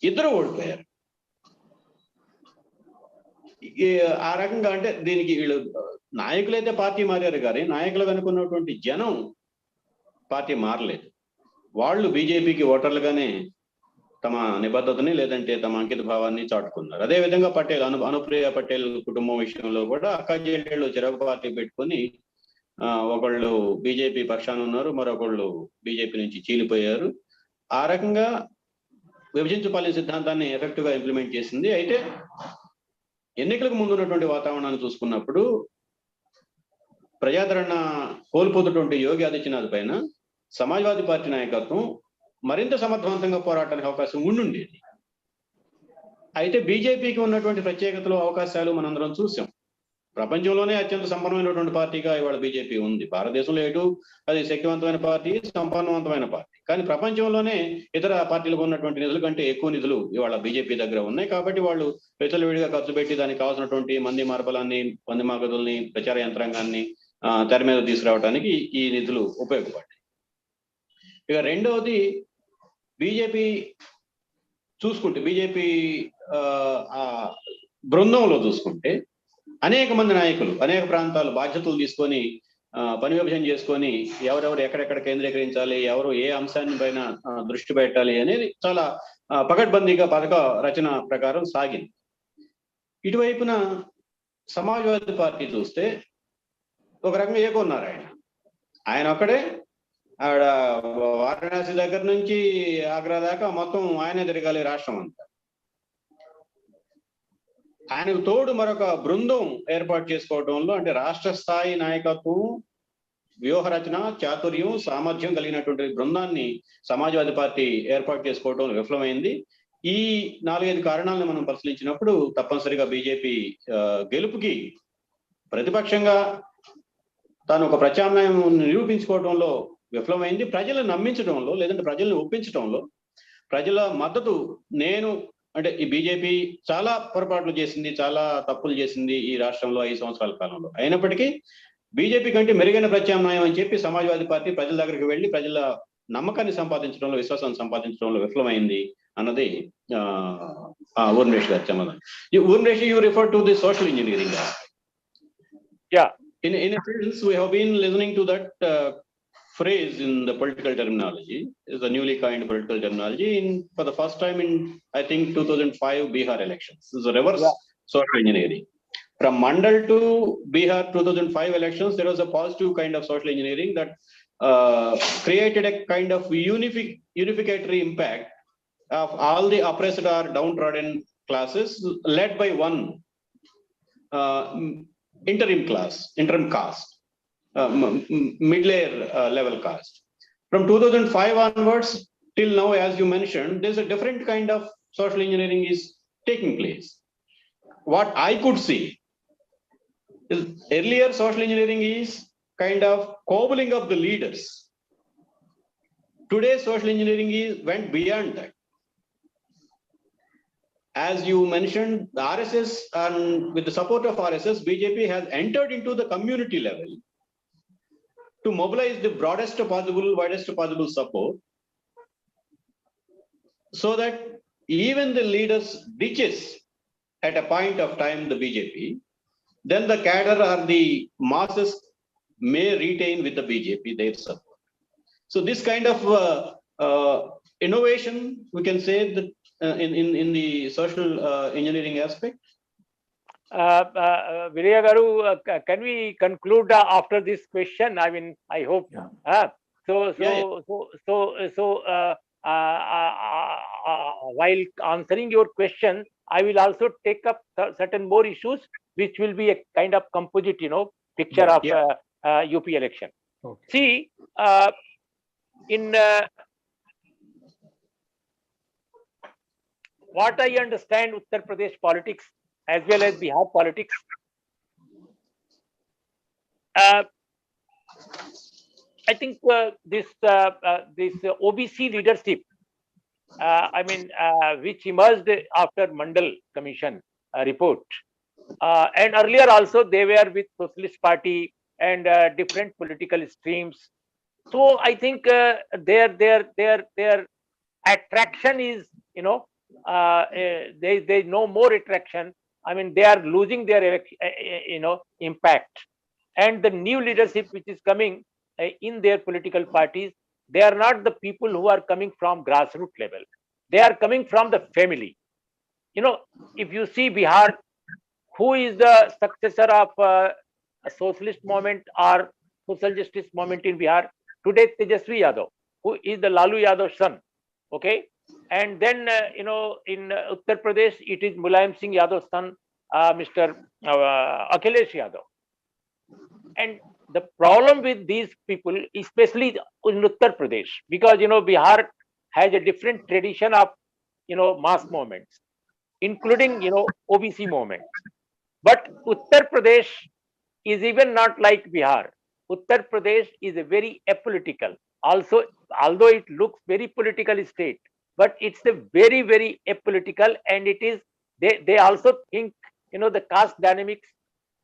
ఇద్దరు ఓడిపోయారు. ఆ రకంగా అంటే దీనికి వీళ్ళు నాయకులైతే పార్టీ మారారు కానీ నాయకులు కనుకున్నటువంటి జనం పార్టీ మారలేదు. వాళ్ళు బీజేపీకి ఓటర్లుగానే తమ నిబద్ధతని, లేదంటే తమ అంకిత భావాన్ని చాటుకున్నారు. అదేవిధంగా పటేల్, అనుప్రియ పటేల్ కుటుంబం విషయంలో కూడా అక్క చెల్లెళ్ళు చెరొక పార్టీ పెట్టుకొని ఒకళ్ళు బీజేపీ పక్షాన ఉన్నారు, మరొకళ్ళు బీజేపీ నుంచి చీలిపోయారు. ఆ రకంగా విభజించు పాలన సిద్ధాంతాన్ని ఎఫెక్టివ్ గా ఇంప్లిమెంట్ చేసింది. అయితే ఎన్నికలకు ముందు ఉన్నటువంటి వాతావరణాన్ని చూసుకున్నప్పుడు ప్రజాదరణ కోల్పోతున్నటువంటి యోగి ఆదిత్యనాథ్ పైన సమాజ్వాదీ పార్టీ నాయకత్వం మరింత సమర్థవంతంగా పోరాటానికి అవకాశం ఉండుండేది. అయితే బీజేపీకి ఉన్నటువంటి ప్రత్యేకతలు, అవకాశాలు మనందరం చూసాం. ప్రపంచంలోనే అత్యంత సంపన్నమైనటువంటి పార్టీగా ఇవాళ బీజేపీ ఉంది. భారతదేశంలో ఎటు అది శక్తివంతమైన పార్టీ, సంపన్నవంతమైన పార్టీ. కానీ ప్రపంచంలోనే ఇతర పార్టీలకు ఉన్నటువంటి నిధుల కంటే ఎక్కువ నిధులు ఇవాళ బీజేపీ దగ్గర ఉన్నాయి. కాబట్టి వాళ్ళు విచ్చలవిడిగా ఖర్చు పెట్టి దానికి కావాల్సినటువంటి మంది మార్బలాన్ని, మంది మార్గదుల్ని, ప్రచార యంత్రాంగాన్ని తెర మీద తీసుకురావడానికి ఈ నిధులు ఉపయోగపడ్డాయి. ఇక రెండవది, బీజేపీ చూసుకుంటే, బీజేపీ బృందంలో చూసుకుంటే అనేక మంది నాయకులు అనేక ప్రాంతాలు బాధ్యతలు తీసుకొని పని విభజన చేసుకొని ఎవరెవరు ఎక్కడెక్కడ కేంద్రీకరించాలి, ఎవరు ఏ అంశాన్ని పైన దృష్టి పెట్టాలి అనేది చాలా పకడ్బందీగా పథక రచన ప్రకారం సాగింది. ఇటువైపున సమాజ్వాదీ పార్టీ చూస్తే ఒక రకంగా ఏకొన్నారు. ఆయన ఒక్కడే ఆవిడ వారణాసి దగ్గర నుంచి ఆగ్రా దాకా మొత్తం ఆయనే తిరగాలి రాష్ట్రం అంతా. ఆయనకు తోడు మరొక బృందం ఏర్పాటు చేసుకోవడంలో, అంటే రాష్ట్ర స్థాయి నాయకత్వం, వ్యూహరచన, చాతుర్యం, సామర్థ్యం కలిగినటువంటి బృందాన్ని సమాజ్వాదీ పార్టీ ఏర్పాటు చేసుకోవడం విఫలమైంది. ఈ 4-5 కారణాలను మనం పరిశీలించినప్పుడు తప్పనిసరిగా బీజేపీ గెలుపుకి ప్రతిపక్షంగా తాను ఒక ప్రత్యామ్నాయం నిరూపించుకోవడంలో విఫలమైంది. ప్రజలను నమ్మించడంలో, లేదంటే ప్రజల్ని ఒప్పించడంలో, ప్రజల మద్దతు అంటే ఈ బీజేపీ చాలా పొరపాట్లు చేసింది, చాలా తప్పులు చేసింది ఈ రాష్ట్రంలో 5 సంవత్సరాల కాలంలో. అయినప్పటికీ బీజేపీ కంటే మెరుగైన ప్రత్యామ్నాయం అని చెప్పి సమాజ్వాదీ పార్టీ ప్రజల దగ్గరికి వెళ్ళి ప్రజల నమ్మకాన్ని సంపాదించడంలో, విశ్వాసాన్ని సంపాదించడంలో విఫలమైంది అన్నది ఉర్మిలేష్ గారి సమాధానం. Urmilesh, you refer to the social engineering. Yeah. In a sense, we have been listening to that phrase in the political terminology, is a newly coined political terminology for the first time in, I think, 2005 Bihar elections. This is a reverse social engineering. From Mandal to Bihar 2005 elections, there was a positive kind of social engineering that created a kind of unificatory impact of all the oppressed or downtrodden classes, led by one interim caste, mid-layer level caste. From 2005 onwards till now, as you mentioned, there's a different kind of social engineering is taking place. What I could see is earlier social engineering is kind of cobbling up the leaders. Today social engineering went beyond that. As you mentioned, the RSS, and with the support of RSS, BJP has entered into the community level to mobilize the broadest possible, widest possible support, so that even the leaders ditches at a point of time the BJP, then the cadre or the masses may retain with the BJP their support. So this kind of innovation, we can say that in the social engineering aspect. Virya Garu, can we conclude after this question? I mean, I hope. Yeah. While answering your question, I will also take up certain more issues, which will be a kind of composite, picture of UP election. Okay. See, in what I understand Uttar Pradesh politics as well as Bihar politics, I think this OBC leadership, which emerged after Mandal Commission report, and earlier also they were with Socialist Party and different political streams. So I think their attraction is, there is no more attraction. I mean, they are losing their impact. And the new leadership which is coming in their political parties, they are not the people who are coming from grassroots level. They are coming from the family. If you see Bihar, who is the successor of a socialist movement or social justice movement in Bihar? Today, Tejasvi Yadav, who is the Lalu Yadav's son. Okay. And then, in Uttar Pradesh, it is Mulayam Singh Yadav's son, Mr. Akhilesh Yadav. And the problem with these people, especially in Uttar Pradesh, because, Bihar has a different tradition of, mass movements, including, OBC movement. But Uttar Pradesh is even not like Bihar. Uttar Pradesh is a very apolitical. Also, although it looks very political state, but it's a very, very apolitical, and it is, they also think, the caste dynamics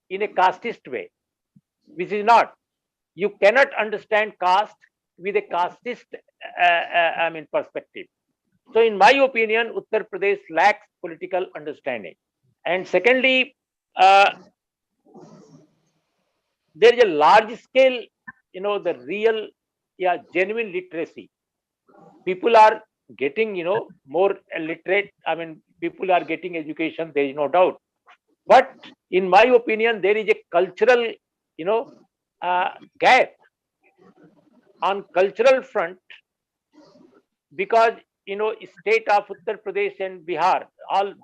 in a casteist way, which is not. You cannot understand caste with a casteist, perspective. So, in my opinion, Uttar Pradesh lacks political understanding. And secondly, there is a large scale, the real, genuine literacy. People are getting, more literate. I mean, people are getting education. There is no doubt. But in my opinion, there is a cultural, gap on cultural front, because, state of Uttar Pradesh and Bihar,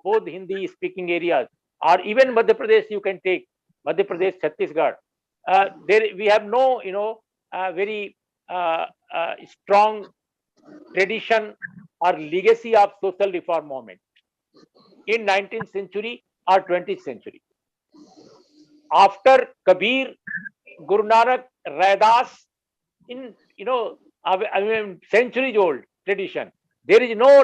both Hindi speaking areas, or even Madhya Pradesh, you can take Madhya Pradesh, Chhattisgarh. There we have no, very strong tradition or legacy of social reform movement in 19th century or 20th century. After Kabir, Guru Nanak, Raidas, in, centuries old tradition, there is no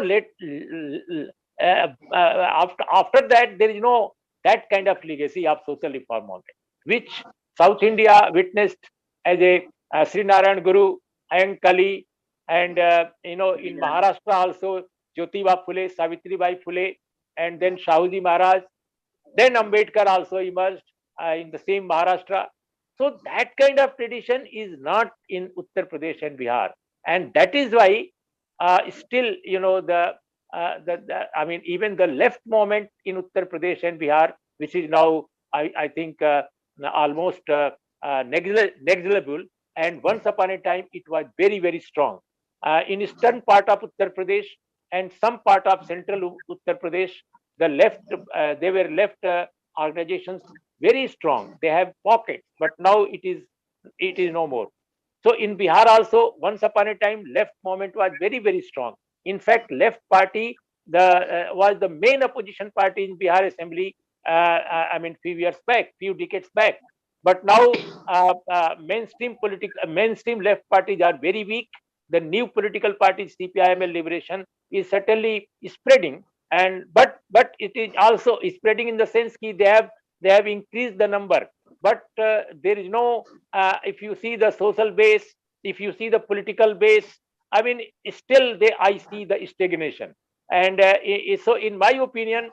after that, there is no that kind of legacy of social reform movement, which South India witnessed as a Sri Narayan Guru and Kali, and in Maharashtra also Jyotiba Phule, Savitribai Phule, and then Shahuji Maharaj, then Ambedkar also emerged in the same Maharashtra. So that kind of tradition is not in Uttar Pradesh and Bihar, and that is why still, even the left movement in Uttar Pradesh and Bihar, which is now, I think, almost negligible, and once upon a time it was very, very strong in eastern part of Uttar Pradesh and some part of central Uttar Pradesh. The left, they were left organizations very strong. They have pockets, but now it is no more. So in Bihar also, once upon a time, left movement was very, very strong. In fact, left party was the main opposition party in Bihar Assembly. Few years back, few decades back. But now mainstream left parties are very weak. The new political party, CPIML Liberation, is certainly spreading, and but it is also spreading in the sense that they have increased the number. But there is no, if you see the social base, if you see the political base, still I see the stagnation. And so in my opinion,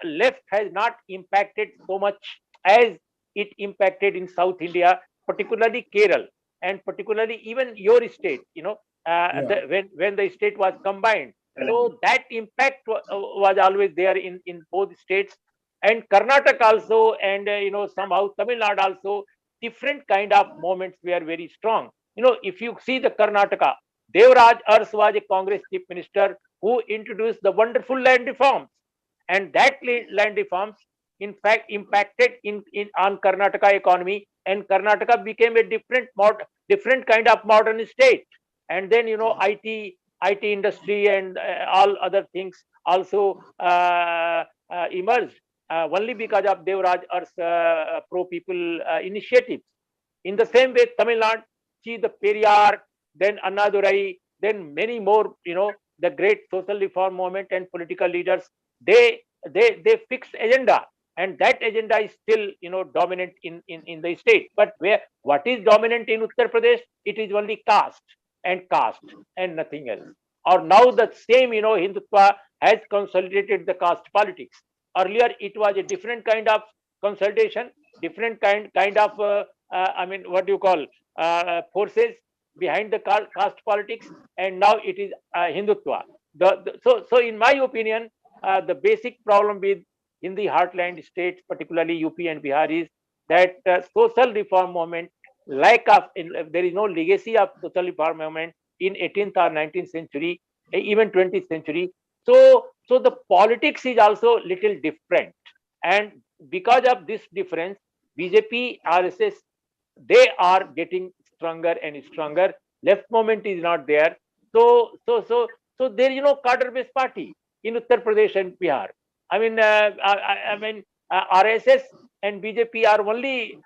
left has not impacted so much as it impacted in South India, particularly Kerala, and particularly even your state, when the state was combined. So that impact was always there in both states, and Karnataka also, and somehow Tamil Nadu also. Different kind of moments were very strong. If you see the Karnataka, Devraj Ars was a Congress chief minister who introduced the wonderful land reforms, and that land reforms, in fact, impacted in on Karnataka economy, and Karnataka became a different kind of modern state. And then IT industry and all other things also emerged only because of Devraj Ars pro people initiatives. In the same way, Tamil Nadu, see the Periyar, then Annadurai, then many more, the great social reform movement and political leaders, they fixed agenda, and that agenda is still, dominant in the state. But what is dominant in Uttar Pradesh? It is only caste and nothing else. Or now the same, Hindutva has consolidated the caste politics. Earlier, it was a different kind of consolidation, different kind of, what do you call, forces behind the caste politics, and now it is Hindutva. So in my opinion, the basic problem with in the heartland states, particularly UP and Bihar, is that social reform movement, there is no legacy of social reform movement in 18th or 19th century, even 20th century. So the politics is also little different, and because of this difference, BJP, RSS, they are getting stronger and stronger. Left movement is not there. So there is no cadre-based party in Uttar Pradesh and Bihar. RSS and BJP are only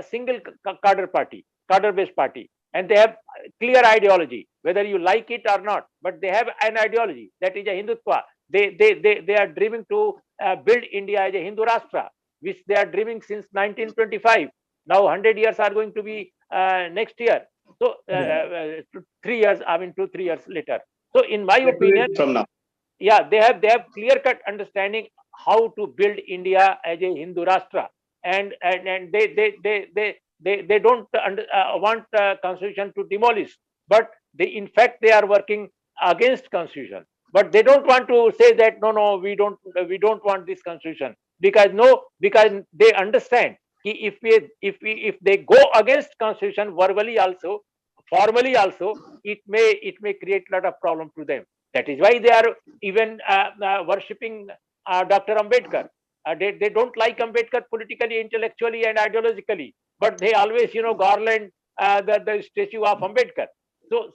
single cadre-based party, and they have clear ideology, whether you like it or not. But they have an ideology that is a Hindutva. They are dreaming to build India as a Hindu Rashtra, which they are dreaming since 1925. Now 100 years are going to be next year. So 3 years, 2-3 years later. So in my opinion, from now, they have clear-cut understanding how to build India as a Hindu Rashtra, and they don't want constitution to demolish, but in fact they are working against constitution. But they don't want to say that no, we don't want this constitution, because they understand if they go against constitution verbally also, formally also, it may create a lot of problem to them. That is why they are even worshipping Dr. Ambedkar. They don't like Ambedkar politically, intellectually, and ideologically, but they always garland the statue of Ambedkar. So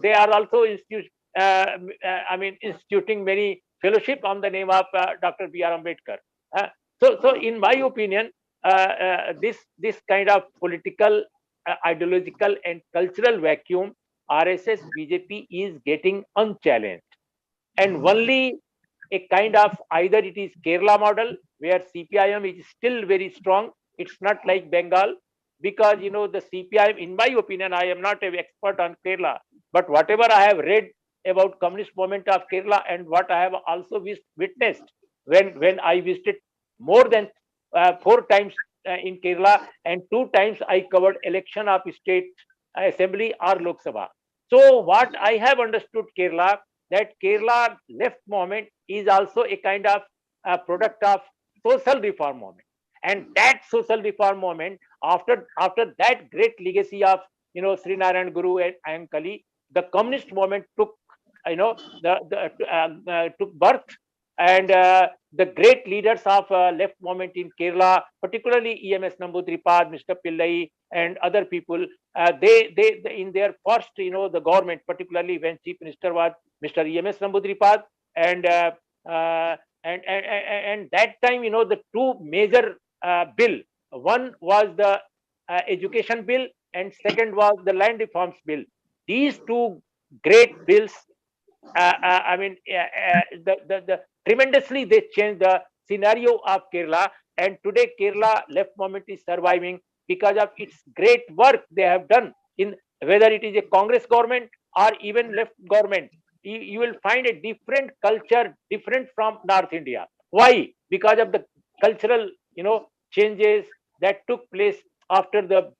they are also instituting many fellowship on the name of Dr. B.R. Ambedkar. So in my opinion, this kind of political, ideological, and cultural vacuum, RSS BJP is getting unchallenged, and only a kind of, either it is Kerala model where CPIM is still very strong. It's not like Bengal, because the CPIM, in my opinion, I am not an expert on Kerala, but whatever I have read about communist movement of Kerala, and what I have also witnessed when I visited more than 4 times in Kerala, and 2 times I covered election of state assembly or Lok Sabha. So what I have understood Kerala, that Kerala left movement is also a kind of product of social reform movement, and that social reform movement, after that great legacy of Sri Narayan Guru and Kali, the communist movement took took birth, and the great leaders of left movement in Kerala, particularly EMS Namboodiripad, Mr. Pillai, and other people, they in their first, the government, particularly when Chief Minister was Mr. EMS Namboodiripad, and that time, the 2 major bill, one was the education bill, and second was the land reforms bill. These 2 great bills, tremendously they changed the scenario of Kerala, and today Kerala left movement is surviving because of its great work they have done, in whether it is a Congress government or even left government. You will find a different culture, different from North India. Why? Because of the cultural changes that took place after the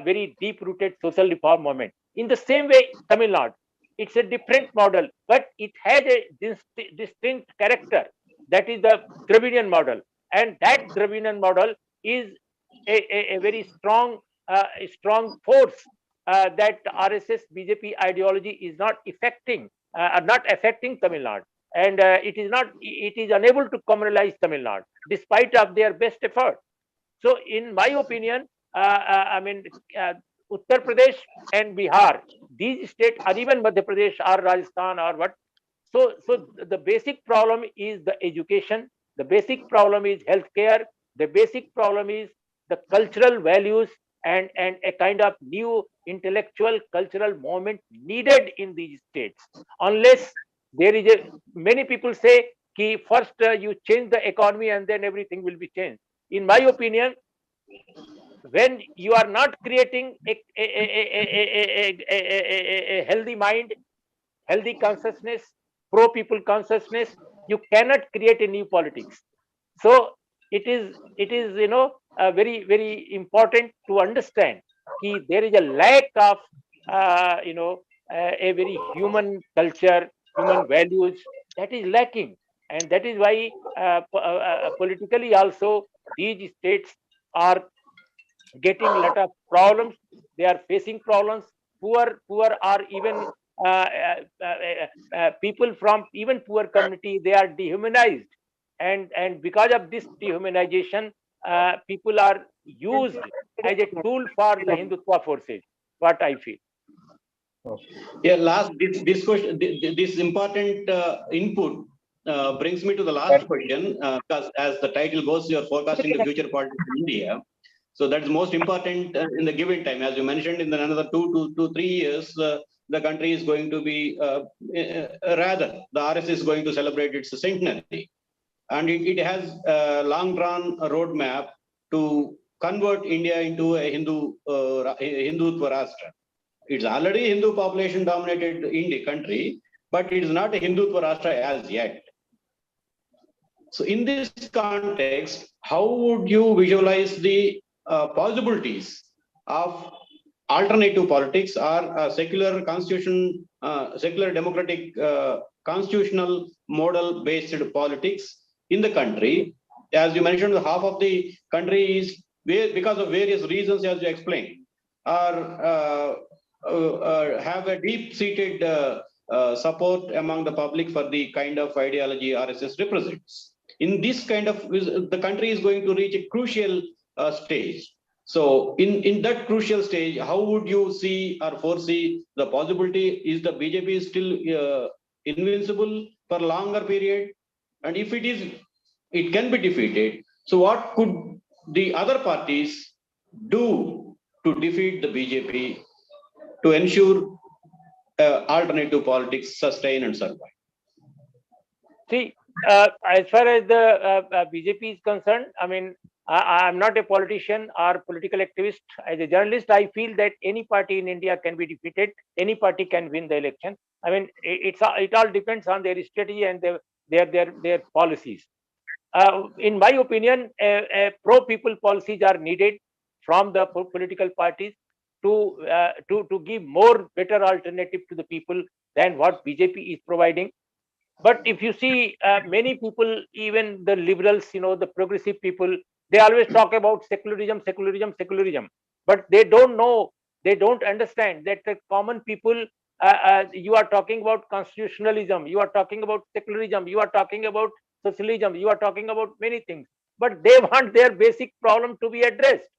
very deep-rooted social reform movement. In the same way, Tamil Nadu, it's a different model, but it has a distinct character. That is the Dravidian model, and that Dravidian model is a very strong force that RSS BJP ideology is not affecting Tamil Nadu, and it is unable to communalize Tamil Nadu despite of their best effort. So, in my opinion, I mean, Uttar Pradesh and Bihar, these states, or even Madhya Pradesh or Rajasthan or what. So the basic problem is the education. The basic problem is healthcare. The basic problem is the cultural values and a kind of new intellectual cultural movement needed in these states. Unless there is many people say, ki first you change the economy and then everything will be changed. In my opinion, when you are not creating a healthy mind, healthy consciousness, pro people consciousness, you cannot create a new politics. So it is very important to understand that there is a lack of a very human culture, human values that is lacking, and that is why politically also these states are getting a lot of problems. They are facing problems. Poor are even people from even poor community. They are dehumanized, and because of this dehumanization, people are used as a tool for the Hindutva forces. What I feel. Yeah, last this question, this important input brings me to the last question, because as the title goes, you are forecasting the future politics in India. So that's most important in the given time. As you mentioned, in another 2 to 3 years, the country is going to be, rather, the RS is going to celebrate its centenary. And it has a long drawn roadmap to convert India into a Hindutva Rashtra. It's already Hindu population dominated India country, but it is not a Hindutva Rashtra as yet. So in this context, how would you visualize the possibilities of alternative politics or secular constitution, secular democratic constitutional model based politics in the country? As you mentioned, half of the country is, because of various reasons, as you explained, are have a deep-seated support among the public for the kind of ideology RSS represents. In this kind of, the country is going to reach a crucial stage. So in that crucial stage, how would you see or foresee the possibility? Is the BJP still invincible for longer period? And if it is, it can be defeated. So what could the other parties do to defeat the BJP, to ensure alternative politics sustain and survive? See, as far as the BJP is concerned, I mean, I'm not a politician or political activist. As a journalist, I feel that any party in India can be defeated. Any party can win the election. I mean, it all depends on their strategy and their policies. In my opinion, pro-people policies are needed from the political parties to give more better alternative to the people than what BJP is providing. But if you see many people, even the liberals, the progressive people, they always talk about secularism, but they don't know, they don't understand that the common people, you are talking about constitutionalism, you are talking about secularism, you are talking about socialism, you are talking about many things, but they want their basic problem to be addressed.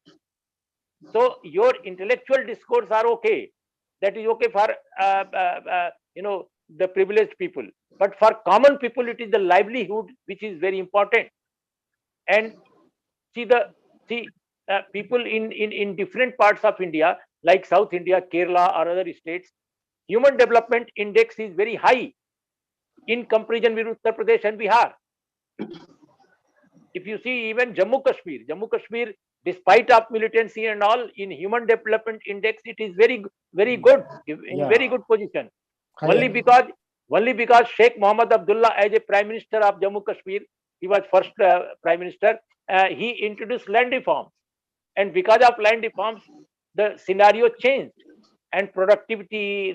So your intellectual discourse are okay, that is okay for the privileged people, but for common people it is the livelihood which is very important. And see people in different parts of India, like South India, Kerala or other states, human development index is very high in comparison with Uttar Pradesh and Bihar. If you see even Jammu Kashmir, despite of militancy and all, in human development index, it is very good, in very good position. Only because Sheikh Mohammed Abdullah, as a Prime Minister of Jammu Kashmir, he was first Prime Minister, he introduced land reforms. And because of land reforms, the scenario changed, and productivity,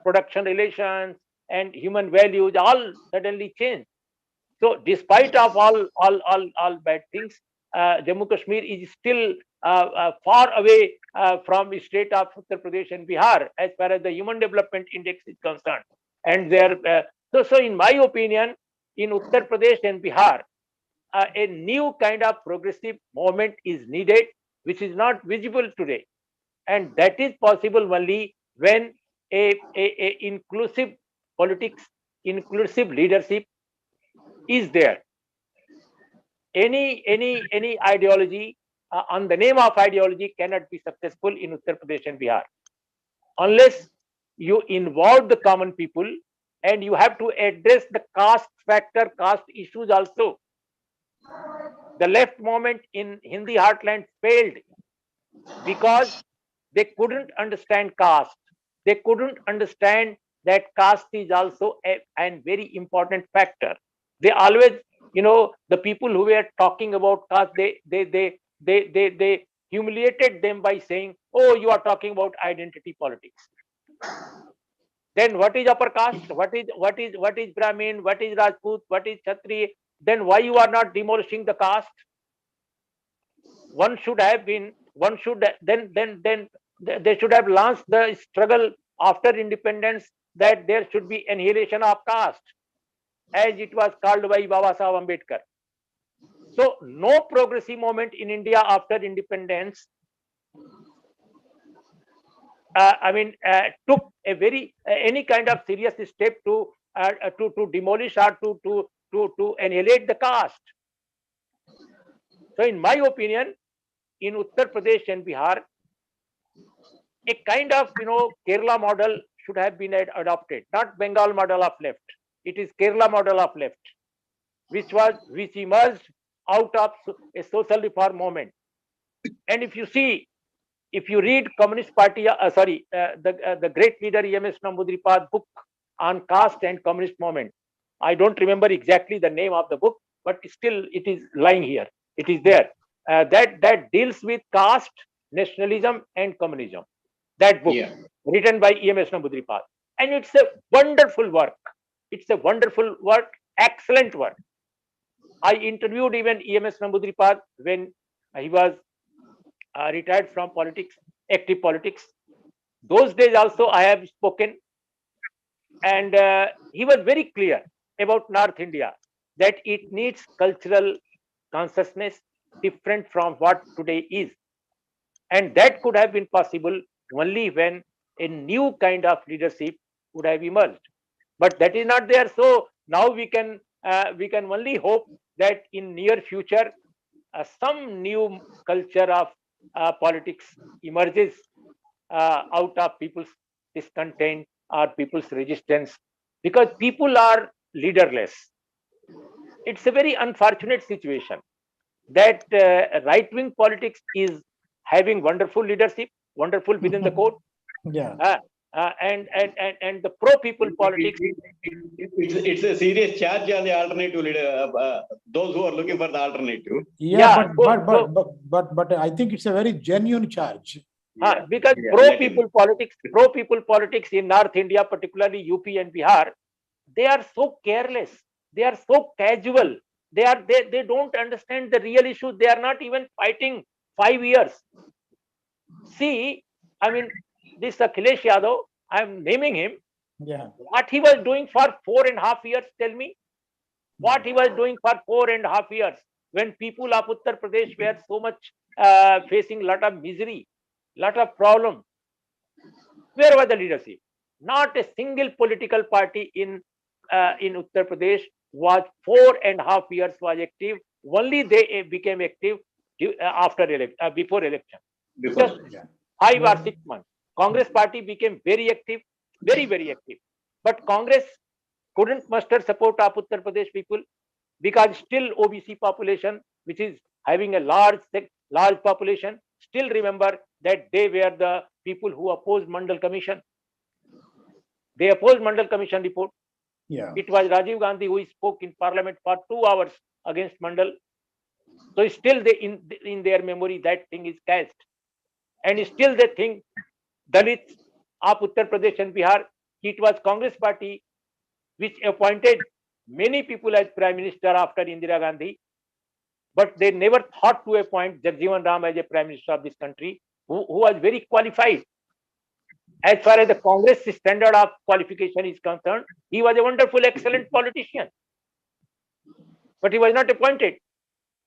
production relations, and human values all suddenly changed. So, despite of all bad things, Jammu Kashmir is still far away from the state of Uttar Pradesh and Bihar as far as the Human Development Index is concerned. And there, so in my opinion, in Uttar Pradesh and Bihar, a new kind of progressive movement is needed, which is not visible today, and that is possible only when a inclusive politics, inclusive leadership is there. Any ideology on the name of ideology cannot be successful in Uttar Pradesh and Bihar unless you involve the common people, and you have to address the caste factor, caste issues also. The left movement in Hindi heartland failed because they couldn't understand caste. They couldn't understand that caste is also a very important factor. They always, the people who were talking about caste, they humiliated them by saying, "Oh, you are talking about identity politics." Then what is upper caste? What is Brahmin? What is Rajput? What is Kshatriya? Then why you are not demolishing the caste? One should have been. One should then they should have launched the struggle after independence that there should be annihilation of caste, as it was called by Baba Sahib Ambedkar. So no progressive movement in India after independence, took a very any kind of serious step to demolish or to annihilate the caste. So, in my opinion, in Uttar Pradesh and Bihar, a kind of Kerala model should have been adopted, not Bengal model of left. It is Kerala model of left, which emerged out of a social reform movement. And if you read Communist Party, the great leader E.M.S. Namboodiripad book on caste and communist movement. I don't remember exactly the name of the book, but still it is lying here. It is there. That deals with caste, nationalism, and communism. That book, written by E.M.S. Namboodiripad, and it's a wonderful work. It's a wonderful work, excellent work. I interviewed even E.M.S. Namboodiripad when he was retired from politics, active politics. Those days also I have spoken, and he was very clear about North India that it needs cultural consciousness different from what today is, and that could have been possible only when a new kind of leadership would have emerged. But that is not there. So now we can only hope that in near future some new culture of politics emerges out of people's discontent or people's resistance, because people are leaderless. It's a very unfortunate situation that right-wing politics is having wonderful leadership, wonderful within the court, Yeah. and the pro-people politics. It's a serious charge on the alternative leader, those who are looking for the alternative. Yeah, but I think it's a very genuine charge. Because pro-people politics in North India, particularly UP and Bihar, they are so careless. They are so casual. They don't understand the real issue. They are not even fighting 5 years. See, this Akhilesh Yadav, I'm naming him. Yeah. What he was doing for 4.5 years, tell me. What he was doing for 4.5 years when people of Uttar Pradesh were so much facing lot of misery, lot of problem. Where was the leadership? Not a single political party in Uttar Pradesh was 4.5 years was active. Only they became active before election. Just 5 or 6 months. Congress party became very active, very, very active. But Congress couldn't muster support of Uttar Pradesh people, because still OBC population, which is having a large population, still remember that they were the people who opposed Mandal Commission. They opposed Mandal Commission report. Yeah. It was Rajiv Gandhi who spoke in Parliament for 2 hours against Mandal. So still they in their memory that thing is cast, and still they think Dalits of Uttar Pradesh and Bihar. It was Congress party which appointed many people as prime minister after Indira Gandhi, but they never thought to appoint Jagjeevan Ram as a prime minister of this country, who was very qualified. As far as the Congress standard of qualification is concerned, he was a wonderful, excellent politician, but he was not appointed.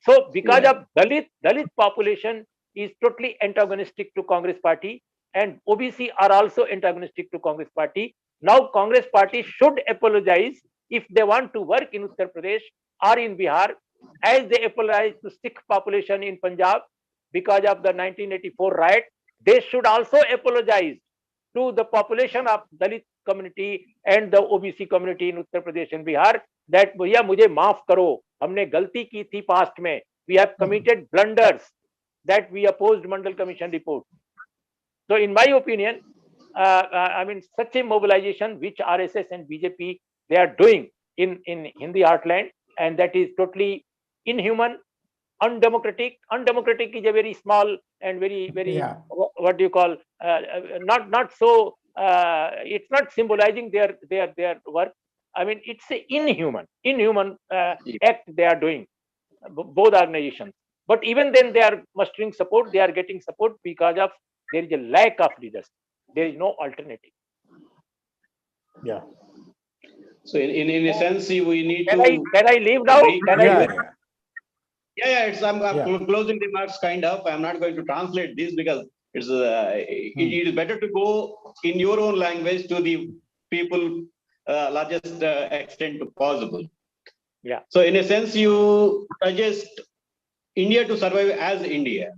So because of Dalit population is totally antagonistic to Congress party, and OBC are also antagonistic to Congress party. Now Congress party should apologize if they want to work in Uttar Pradesh or in Bihar, as they apologize to Sikh population in Punjab because of the 1984 riot. They should also apologize to the population of Dalit community and the OBC community in Uttar Pradesh and Bihar that भैया मुझे माफ करो, हमने गलती की थी past में, we have committed blunders, that we opposed Mandal Commission report. So in my opinion, I mean such a mobilization which RSS and BJP they are doing in Hindi heartland, and that is totally inhuman, undemocratic. Undemocratic is a very small and very what do you call not so it's not symbolizing their work. I mean it's a inhuman act they are doing, both organizations. But even then they are mustering support, they are getting support because of there is a lack of leaders, there is no alternative. Yeah. So in a sense, we need Can to. I leave now? Can I leave? Yeah, it's I'm closing remarks kind of. I'm not going to translate this because it's it is better to go in your own language to the people largest extent possible. Yeah. So in a sense, you suggest India to survive as India.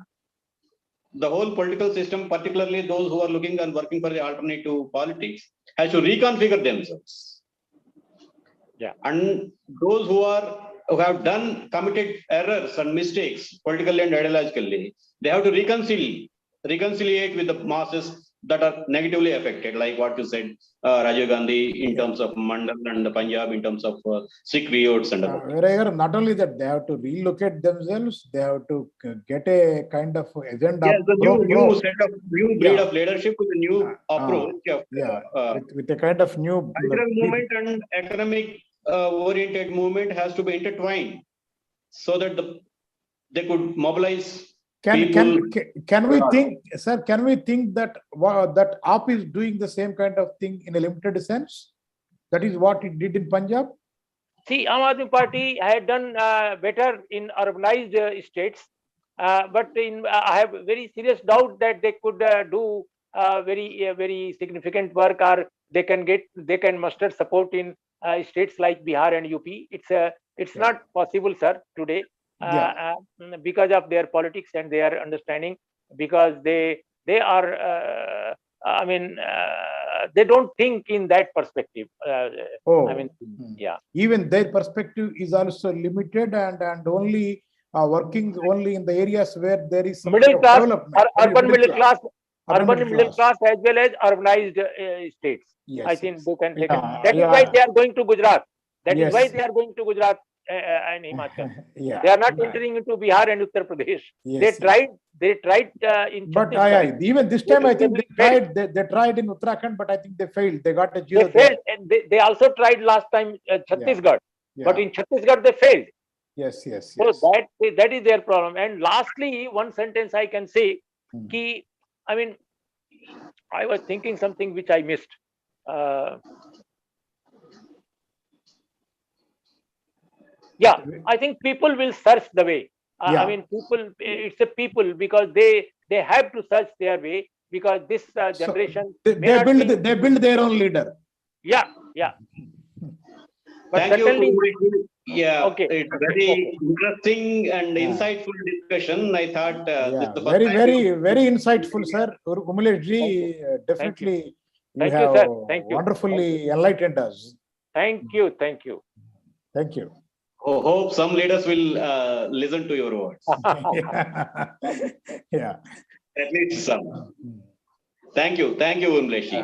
The whole political system, particularly those who are looking and working for the alternative politics, has to reconfigure themselves. Yeah. And those who have committed errors and mistakes politically and ideologically, they have to reconciliate with the masses that are negatively affected, like what you said, Rajiv Gandhi, in terms of Mandal and Punjab, in terms of Sikh riots and other things. Not only that, they have to relocate themselves, they have to get a kind of agenda. Yes, the new breed of leadership with a new approach. With a kind of new cultural movement and economic oriented movement has to be intertwined so that they could mobilize. Can we think, sir? Can we think that that AAP is doing the same kind of thing in a limited sense? That is what it did in Punjab. See, Aam Aadmi Party had done better in urbanized states, but I have very serious doubt that they could do very significant work, or they can muster support in states like Bihar and UP. It's not possible, sir, today. Because of their politics and their understanding, because they are I mean they don't think in that perspective. I mean, even their perspective is also limited and only working only in the areas where there is middle class or urban middle class as well as urbanized states. I think they can take it. That is why they are going to Gujarat. That is why they are going to Gujarat and Himachal. They are not entering into Bihar and Uttar Pradesh. They tried in Chhattisgarh. Even this time I think they tried in Uttarakhand, but I think they failed. They got a zero. They failed, and they also tried last time Chhattisgarh, but in Chhattisgarh they failed. Yes. So that is their problem. And lastly, one sentence I can say, I mean, I was thinking something which I missed. I think people will search the way. I mean, it's a people, because they have to search their way, because this generation they build their own leader. Yeah. But thank you. Okay. It's very interesting and insightful discussion. I thought very insightful, sir. Urmilesh ji, definitely you have sir. Thank you. Wonderfully enlightened us. Thank you. Hope some leaders will listen to your words. Yeah. At least some. Thank you, Urmilesh ji.